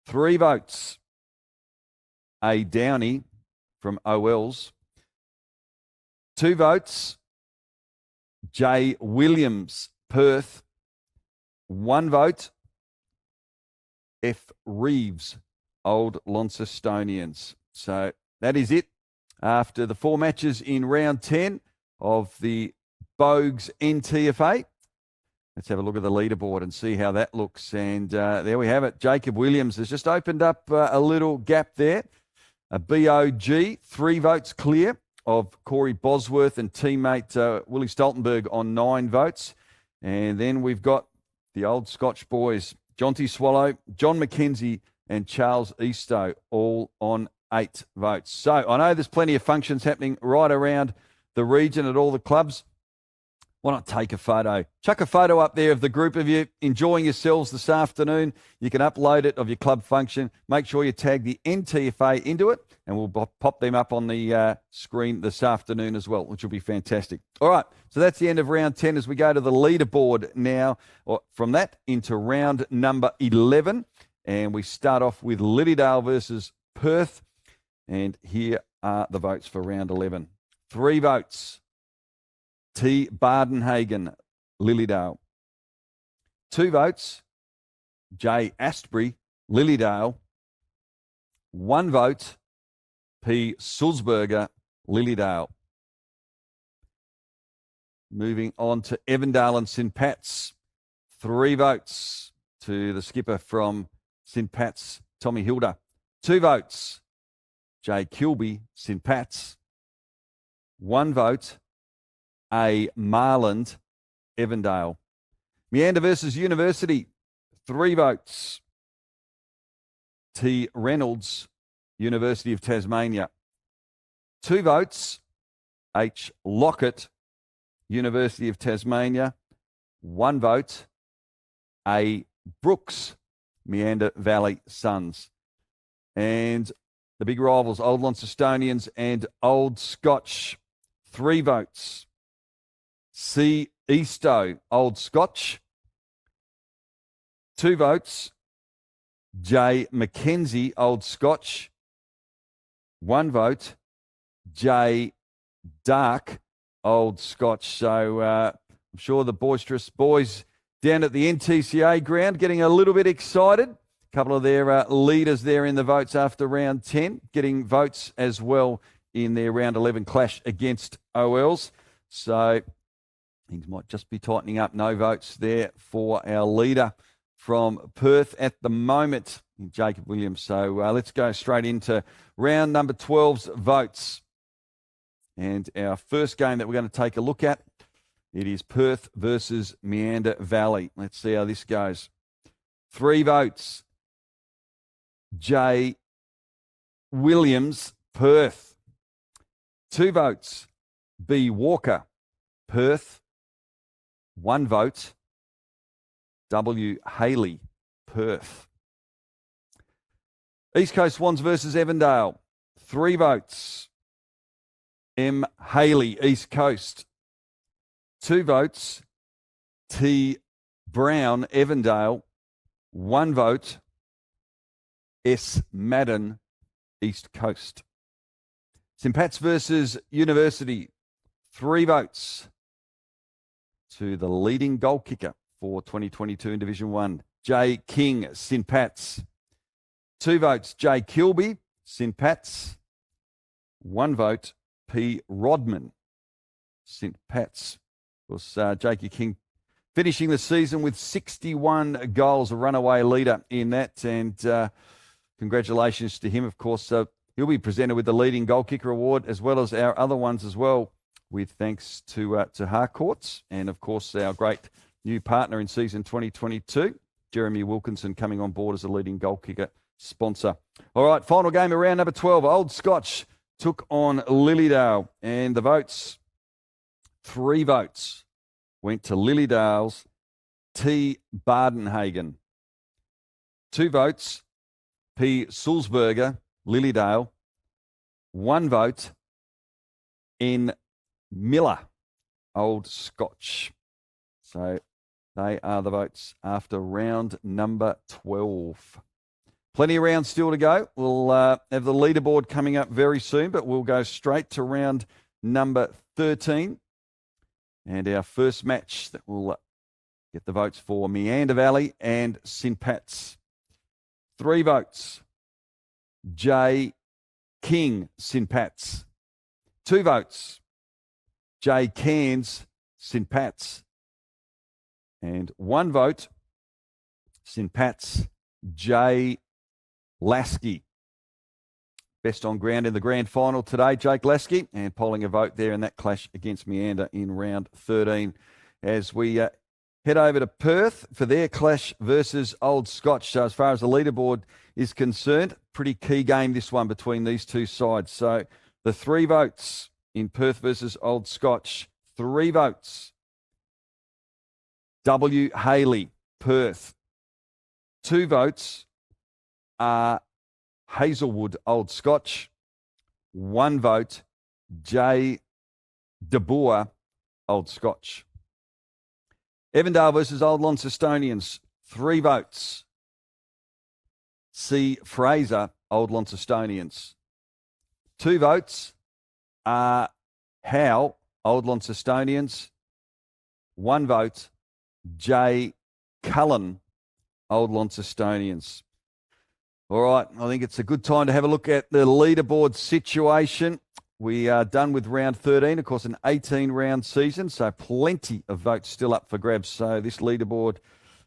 3 votes, A. Downey from OLs. 2 votes, J. Williams, Perth. 1 vote, F. Reeves, Old Launcestonians. So that is it after the 4 matches in round 10 of the Bogues NTFA. Let's have a look at the leaderboard and see how that looks. And there we have it. Jacob Williams has just opened up a little gap there. A BOG, 3 votes clear of Corey Bosworth and teammate Willie Stoltenberg on 9 votes. And then we've got the Old Scotch boys, Jonty Swallow, John McKenzie and Charles Eastoe, all on 8 votes. So I know there's plenty of functions happening right around the region at all the clubs. Why not take a photo? Chuck a photo up there of the group of you enjoying yourselves this afternoon. You can upload it of your club function. Make sure you tag the NTFA into it, and we'll pop them up on the screen this afternoon as well, which will be fantastic. All right, so that's the end of round 10 as we go to the leaderboard now. From that into round number 11, and we start off with Lilydale versus Perth. And here are the votes for round 11. 3 votes. T. Bardenhagen, Lilydale. 2 votes, J. Astbury, Lilydale. 1 vote, P. Sulzberger, Lilydale. Moving on to Evandale and St Pat's. 3 votes to the skipper from St Pat's, Tommy Hilda. 2 votes, J. Kilby, St Pat's. 1 vote, A. Marland, Evandale. Meander versus University, 3 votes. T. Reynolds, University of Tasmania. 2 votes. H. Lockett, University of Tasmania. 1 vote. A. Brooks, Meander Valley Suns. And the big rivals, Old Launcestonians and Old Scotch, 3 votes. C. Eastoe, Old Scotch, 2 votes. J. Mackenzie, Old Scotch, 1 vote. J. Dark, Old Scotch. So I'm sure the boisterous boys down at the NTCA ground getting a little bit excited. A couple of their leaders there in the votes after round 10, getting votes as well in their round 11 clash against OLs. So things might just be tightening up. No votes there for our leader from Perth at the moment, Jacob Williams. So let's go straight into round number 12's votes. And our first game that we're going to take a look at, it is Perth versus Meander Valley. Let's see how this goes. 3 votes. J. Williams, Perth. 2 votes. B. Walker, Perth. 1 vote. W. Haley, Perth. East Coast Swans versus Evandale. 3 votes. M. Haley, East Coast. 2 votes. T. Brown, Evandale. 1 vote. S. Madden, East Coast. St. Pat's versus University. 3 votes to the leading goal kicker for 2022 in Division 1, J. King, St. Pat's. 2 votes, J. Kilby, St. Pat's. 1 vote, P. Rodman, St. Pat's. Of course, Jakey King finishing the season with 61 goals, a runaway leader in that. And congratulations to him. Of course, he'll be presented with the leading goal kicker award, as well as our other ones as well, with thanks to Harcourts, and of course our great new partner in season 2022, Jeremy Wilkinson, coming on board as a leading goal kicker sponsor. All right, final game of round number 12. Old Scotch took on Lilydale, and the votes, 3 votes went to Lilydale's T. Bardenhagen. 2 votes, P. Sulzberger, Lilydale. 1 vote, N. Miller, Old Scotch. So they are the votes after round number 12. Plenty of rounds still to go. We'll have the leaderboard coming up very soon, but we'll go straight to round number 13. And our first match that will get the votes for Meander Valley and St. Pat's. 3 votes. J. King, St. Pat's. 2 votes. J. Cairns, St. Pat's. And 1 vote, St. Pat's, J. Lasky. Best on ground in the grand final today, Jake Lasky, and polling a vote there in that clash against Meander in round 13. As we head over to Perth for their clash versus Old Scotch. So as far as the leaderboard is concerned, pretty key game this one between these two sides. So the 3 votes in Perth versus Old Scotch, 3 votes. W. Haley, Perth. 2 votes are Hazelwood, Old Scotch. 1 vote, J. De Boer, Old Scotch. Evandale versus Old Launcestonians, 3 votes. C. Fraser, Old Launcestonians. 2 votes are Howe, Old Launcestonians. 1 vote, J. Cullen, Old Launcestonians. All right, I think it's a good time to have a look at the leaderboard situation. We are done with round 13, of course, an 18-round season, so plenty of votes still up for grabs. So this leaderboard,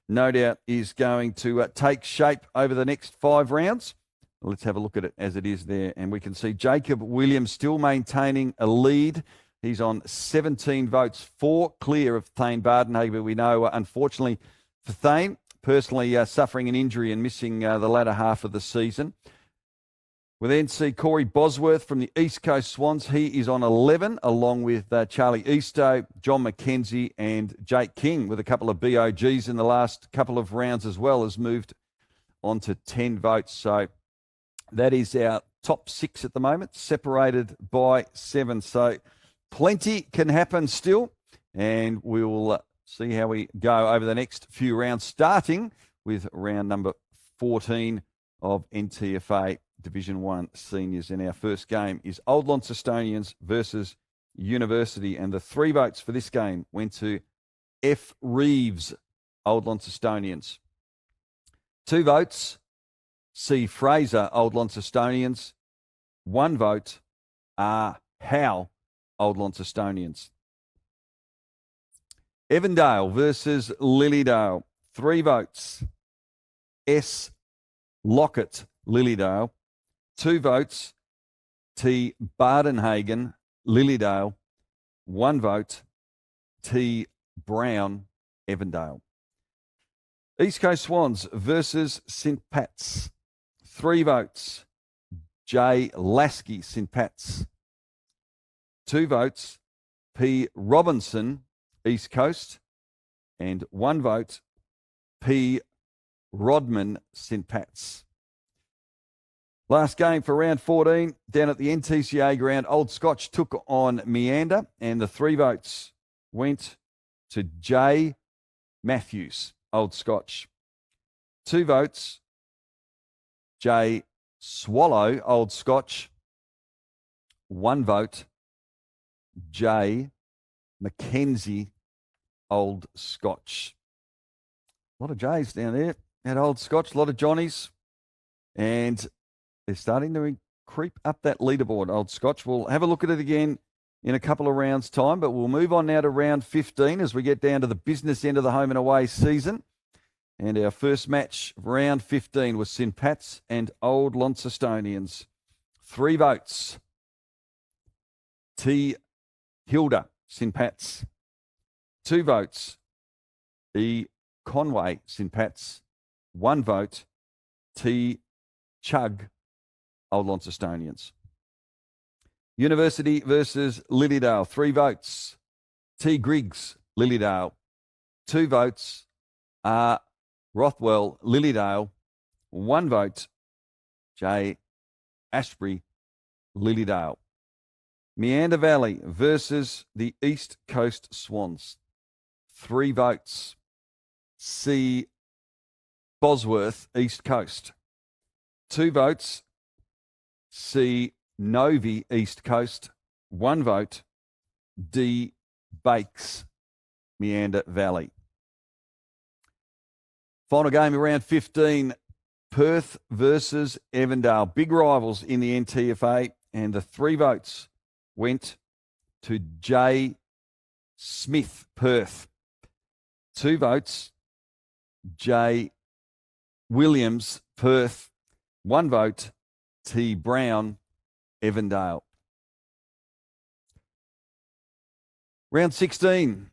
no doubt, is going to take shape over the next 5 rounds. Let's have a look at it as it is there. And we can see Jacob Williams still maintaining a lead. He's on 17 votes, 4 clear of Thane Bardenhagen. But we know, unfortunately, for Thane, personally suffering an injury and missing the latter half of the season. We then see Corey Bosworth from the East Coast Swans. He is on 11, along with Charlie Eastoe, John McKenzie, and Jake King, with a couple of BOGs in the last couple of rounds as well, has moved on to 10 votes. So that is our top 6 at the moment, separated by 7. So plenty can happen still, and we'll see how we go over the next few rounds, starting with round number 14 of NTFA Division 1 Seniors. And our first game is Old Launcestonians versus University. And the 3 votes for this game went to F. Reeves, Old Launcestonians. 2 votes, C. Fraser, Old Launcestonians. 1 vote, R. Howe, Old Launcestonians. Evandale versus Lilydale. 3 votes, S. Lockett, Lilydale. 2 votes, T. Bardenhagen, Lilydale. 1 vote, T. Brown, Evandale. East Coast Swans versus St. Pat's. 3 votes, J. Lasky, St. Pat's. 2 votes, P. Robinson, East Coast. And 1 vote, P. Rodman, St. Pat's. Last game for round 14, down at the NTCA ground, Old Scotch took on Meander, and the 3 votes went to J. Matthews, Old Scotch. 2 votes, J. Swallow, Old Scotch. 1 vote, J. Mackenzie, Old Scotch. A lot of J's down there at Old Scotch, a lot of Johnnies, and they're starting to creep up that leaderboard, Old Scotch. We'll have a look at it again in a couple of rounds' time, but we'll move on now to round 15 as we get down to the business end of the home and away season. And our first match, round 15, was St. Pat's and Old Launcestonians. 3 votes, T. Hilda, St. Pat's. 2 votes, E. Conway, St. Pat's. 1 vote, T. Chug, Old Launcestonians. University versus Lilydale. 3 votes, T. Griggs, Lilydale. 2 votes, R. Rothwell, Lilydale. 1 vote, J. Ashbury, Lilydale. Meander Valley versus the East Coast Swans. 3 votes, C. Bosworth, East Coast. 2 votes, C. Novi, East Coast. 1 vote, D. Bakes, Meander Valley. Final game of round 15, Perth versus Evandale. Big rivals in the NTFA, and the 3 votes went to J. Smith, Perth. 2 votes, J. Williams, Perth. 1 vote, T. Brown, Evandale. Round 16.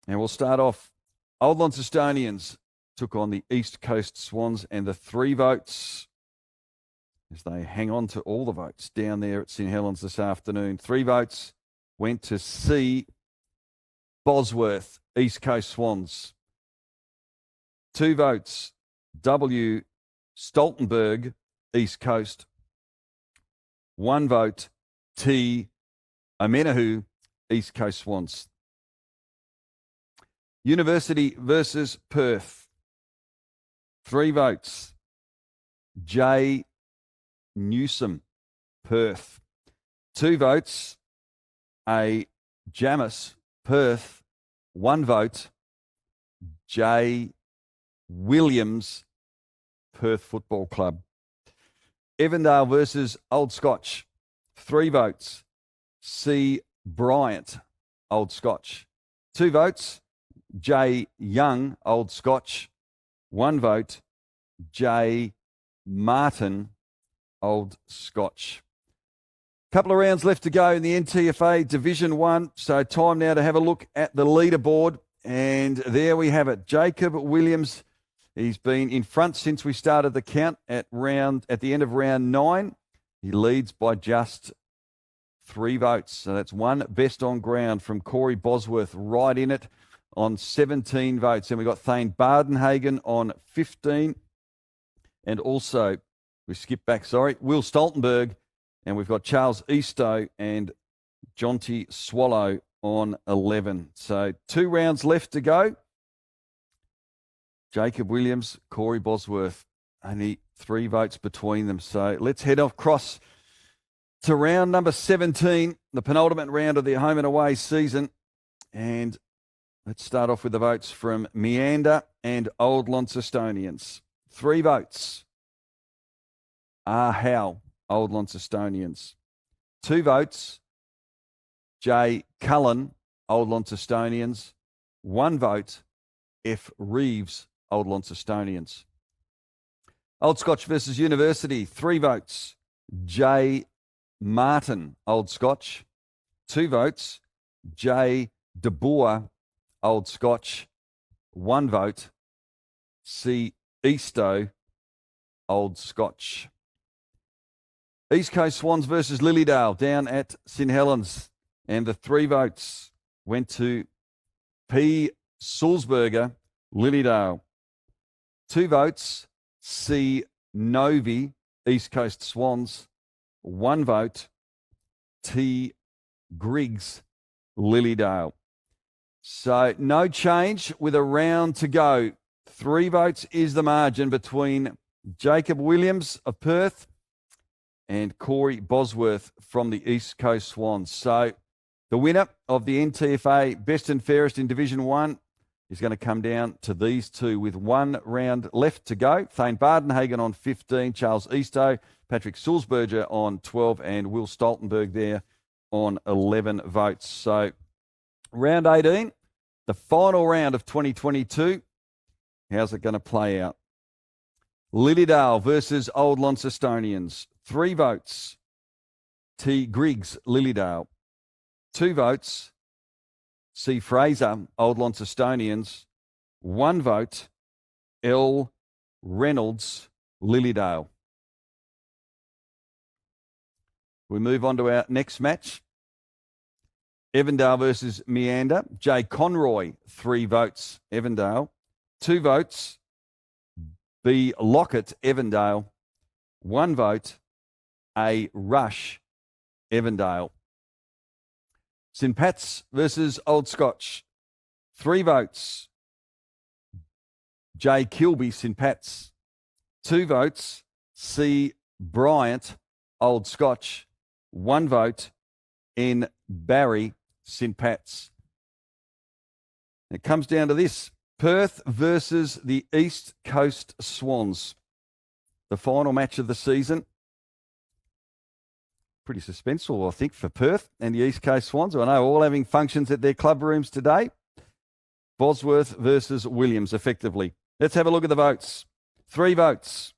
And we'll start off. Old Launcestonians took on the East Coast Swans, and the 3 votes, as they hang on to all the votes down there at St. Helens this afternoon. 3 votes went to C. Bosworth, East Coast Swans. 2 votes, W. Stoltenberg, East Coast. 1 vote, T. Omenahu, East Coast Swans. University versus Perth. 3 votes, J. Newsom, Perth. 2 votes, A. Jamis, Perth. 1 vote, J. Williams, Perth Football Club. Evandale versus Old Scotch. 3 votes, C. Bryant, Old Scotch. 2 votes, J. Young, Old Scotch. 1 vote, J. Martin, Old Scotch. Couple of rounds left to go in the NTFA Division 1. So time now to have a look at the leaderboard. And there we have it. Jacob Williams He's been in front since we started the count at the end of round 9. He leads by just 3 votes. So that's one best on ground from Corey Bosworth right in it on 17 votes. And we've got Thane Bardenhagen on 15. And also, we skip back, Will Stoltenberg. And we've got Charles Eastoe and Jonty Swallow on 11. So 2 rounds left to go. Jacob Williams, Corey Bosworth, only 3 votes between them. So let's head across to round number 17, the penultimate round of the home and away season. And let's start off with the votes from Meander and Old Launcestonians. 3 votes. Howe, Old Launcestonians. 2 votes. J. Cullen, Old Launcestonians. 1 vote. F. Reeves, Old Launcestonians. Old Scotch versus University, 3 votes. J. Martin, Old Scotch. 2 votes. J. De Boer, Old Scotch. 1 vote. C. Eastoe, Old Scotch. East Coast Swans versus Lilydale down at St Helens. And the 3 votes went to P. Sulzberger, Lilydale. 2 votes, C. Novi, East Coast Swans. 1 vote, T. Griggs, Lilydale. So no change with a round to go. 3 votes is the margin between Jacob Williams of Perth and Corey Bosworth from the East Coast Swans. So the winner of the NTFA Best and Fairest in Division 1 is going to come down to these 2 with 1 round left to go. Thane Bardenhagen on 15, Charles Eastoe, Patrick Sulzberger on 12, and Will Stoltenberg there on 11 votes. So round 18, the final round of 2022. How's it going to play out? Lilydale versus Old Launcestonians. 3 votes. T. Griggs, Lilydale. 2 votes. C. Fraser, Old Launcestonians. 1 vote. L. Reynolds, Lilydale. We move on to our next match. Evandale versus Meander. J. Conroy, 3 votes, Evandale. 2 votes. B. Lockett, Evandale. 1 vote. A. Rush, Evandale. St Pat's versus Old Scotch. 3 votes. J. Kilby, St Pat's. 2 votes. C. Bryant, Old Scotch. 1 vote. N. Barry, St Pat's. It comes down to this. Perth versus the East Coast Swans. The final match of the season. Pretty suspenseful, I think, for Perth and the East Coast Swans. I know all having functions at their club rooms today. Bosworth versus Williams, effectively. Let's have a look at the votes. 3 votes.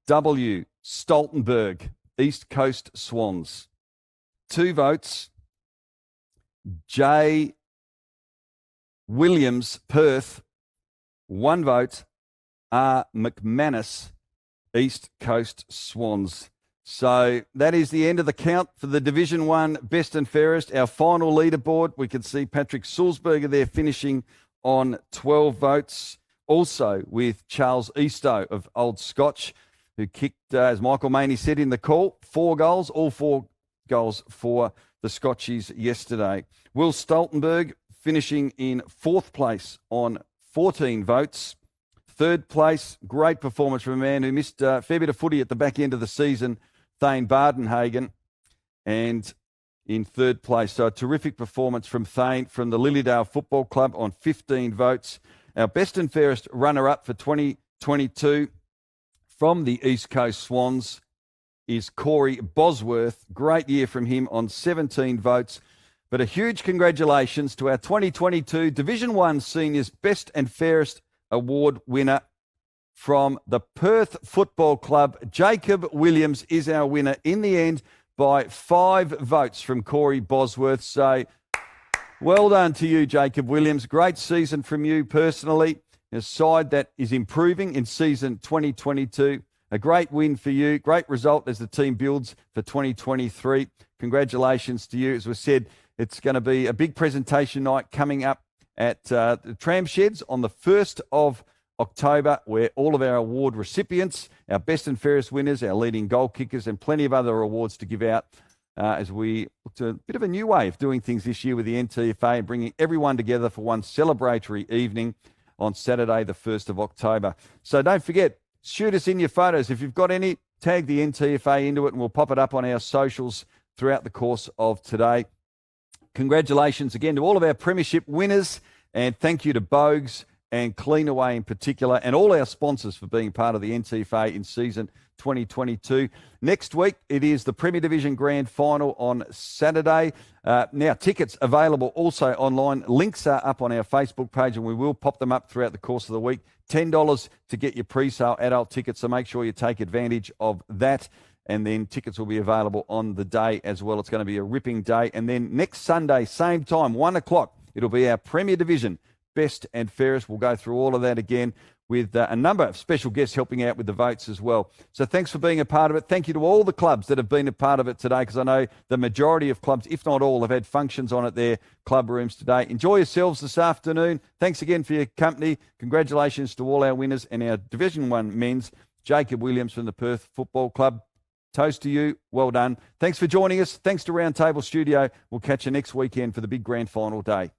W. Stoltenberg, East Coast Swans. 2 votes. J. Williams, Perth. 1 vote. R. McManus, East Coast Swans. So that is the end of the count for the Division 1 Best and Fairest. Our final leaderboard, we can see Patrick Sulzberger there finishing on 12 votes. Also with Charles Eastoe of Old Scotch, who kicked, as Michael Maney said in the call, 4 goals, all 4 goals for the Scotchies yesterday. Will Stoltenberg finishing in 4th place on 14 votes. 3rd place, great performance from a man who missed a fair bit of footy at the back end of the season, Thane Bardenhagen. And in 3rd place, so a terrific performance from Thane from the Lilydale Football Club on 15 votes. Our best and fairest runner-up for 2022 from the East Coast Swans is Corey Bosworth. Great year from him on 17 votes. But a huge congratulations to our 2022 Division 1 Seniors Best and Fairest Award winner from the Perth Football Club. Jacob Williams is our winner in the end by 5 votes from Corey Bosworth. So well done to you, Jacob Williams. Great season from you personally. a side that is improving in season 2022. A great win for you. Great result as the team builds for 2023. Congratulations to you. As we said, it's going to be a big presentation night coming up at the Tram Sheds on the 1st of October, where all of our award recipients, our best and fairest winners, our leading goal kickers, and plenty of other awards to give out as we look to a bit of a new way of doing things this year with the NTFA and bringing everyone together for one celebratory evening on Saturday, the 1st of October. So don't forget, shoot us in your photos. If you've got any, tag the NTFA into it and we'll pop it up on our socials throughout the course of today. Congratulations again to all of our premiership winners, and thank you to Bogues and Cleanaway in particular, and all our sponsors for being part of the NTFA in season 2022. Next week, it is the Premier Division Grand Final on Saturday. Now, tickets available also online. Links are up on our Facebook page, and we will pop them up throughout the course of the week. $10 to get your pre-sale adult tickets, so make sure you take advantage of that. And then tickets will be available on the day as well. It's going to be a ripping day. And then next Sunday, same time, 1 o'clock, it'll be our Premier Division Best and Fairest. We'll go through all of that again with a number of special guests helping out with the votes as well. So thanks for being a part of it. Thank you to all the clubs that have been a part of it today, because I know the majority of clubs, if not all, have had functions on at their club rooms today. Enjoy yourselves this afternoon. Thanks again for your company. Congratulations to all our winners and our Division One men's, Jacob Williams from the Perth Football Club. Toast to you. Well done. Thanks for joining us. Thanks to Roundtable Studio. We'll catch you next weekend for the big grand final day.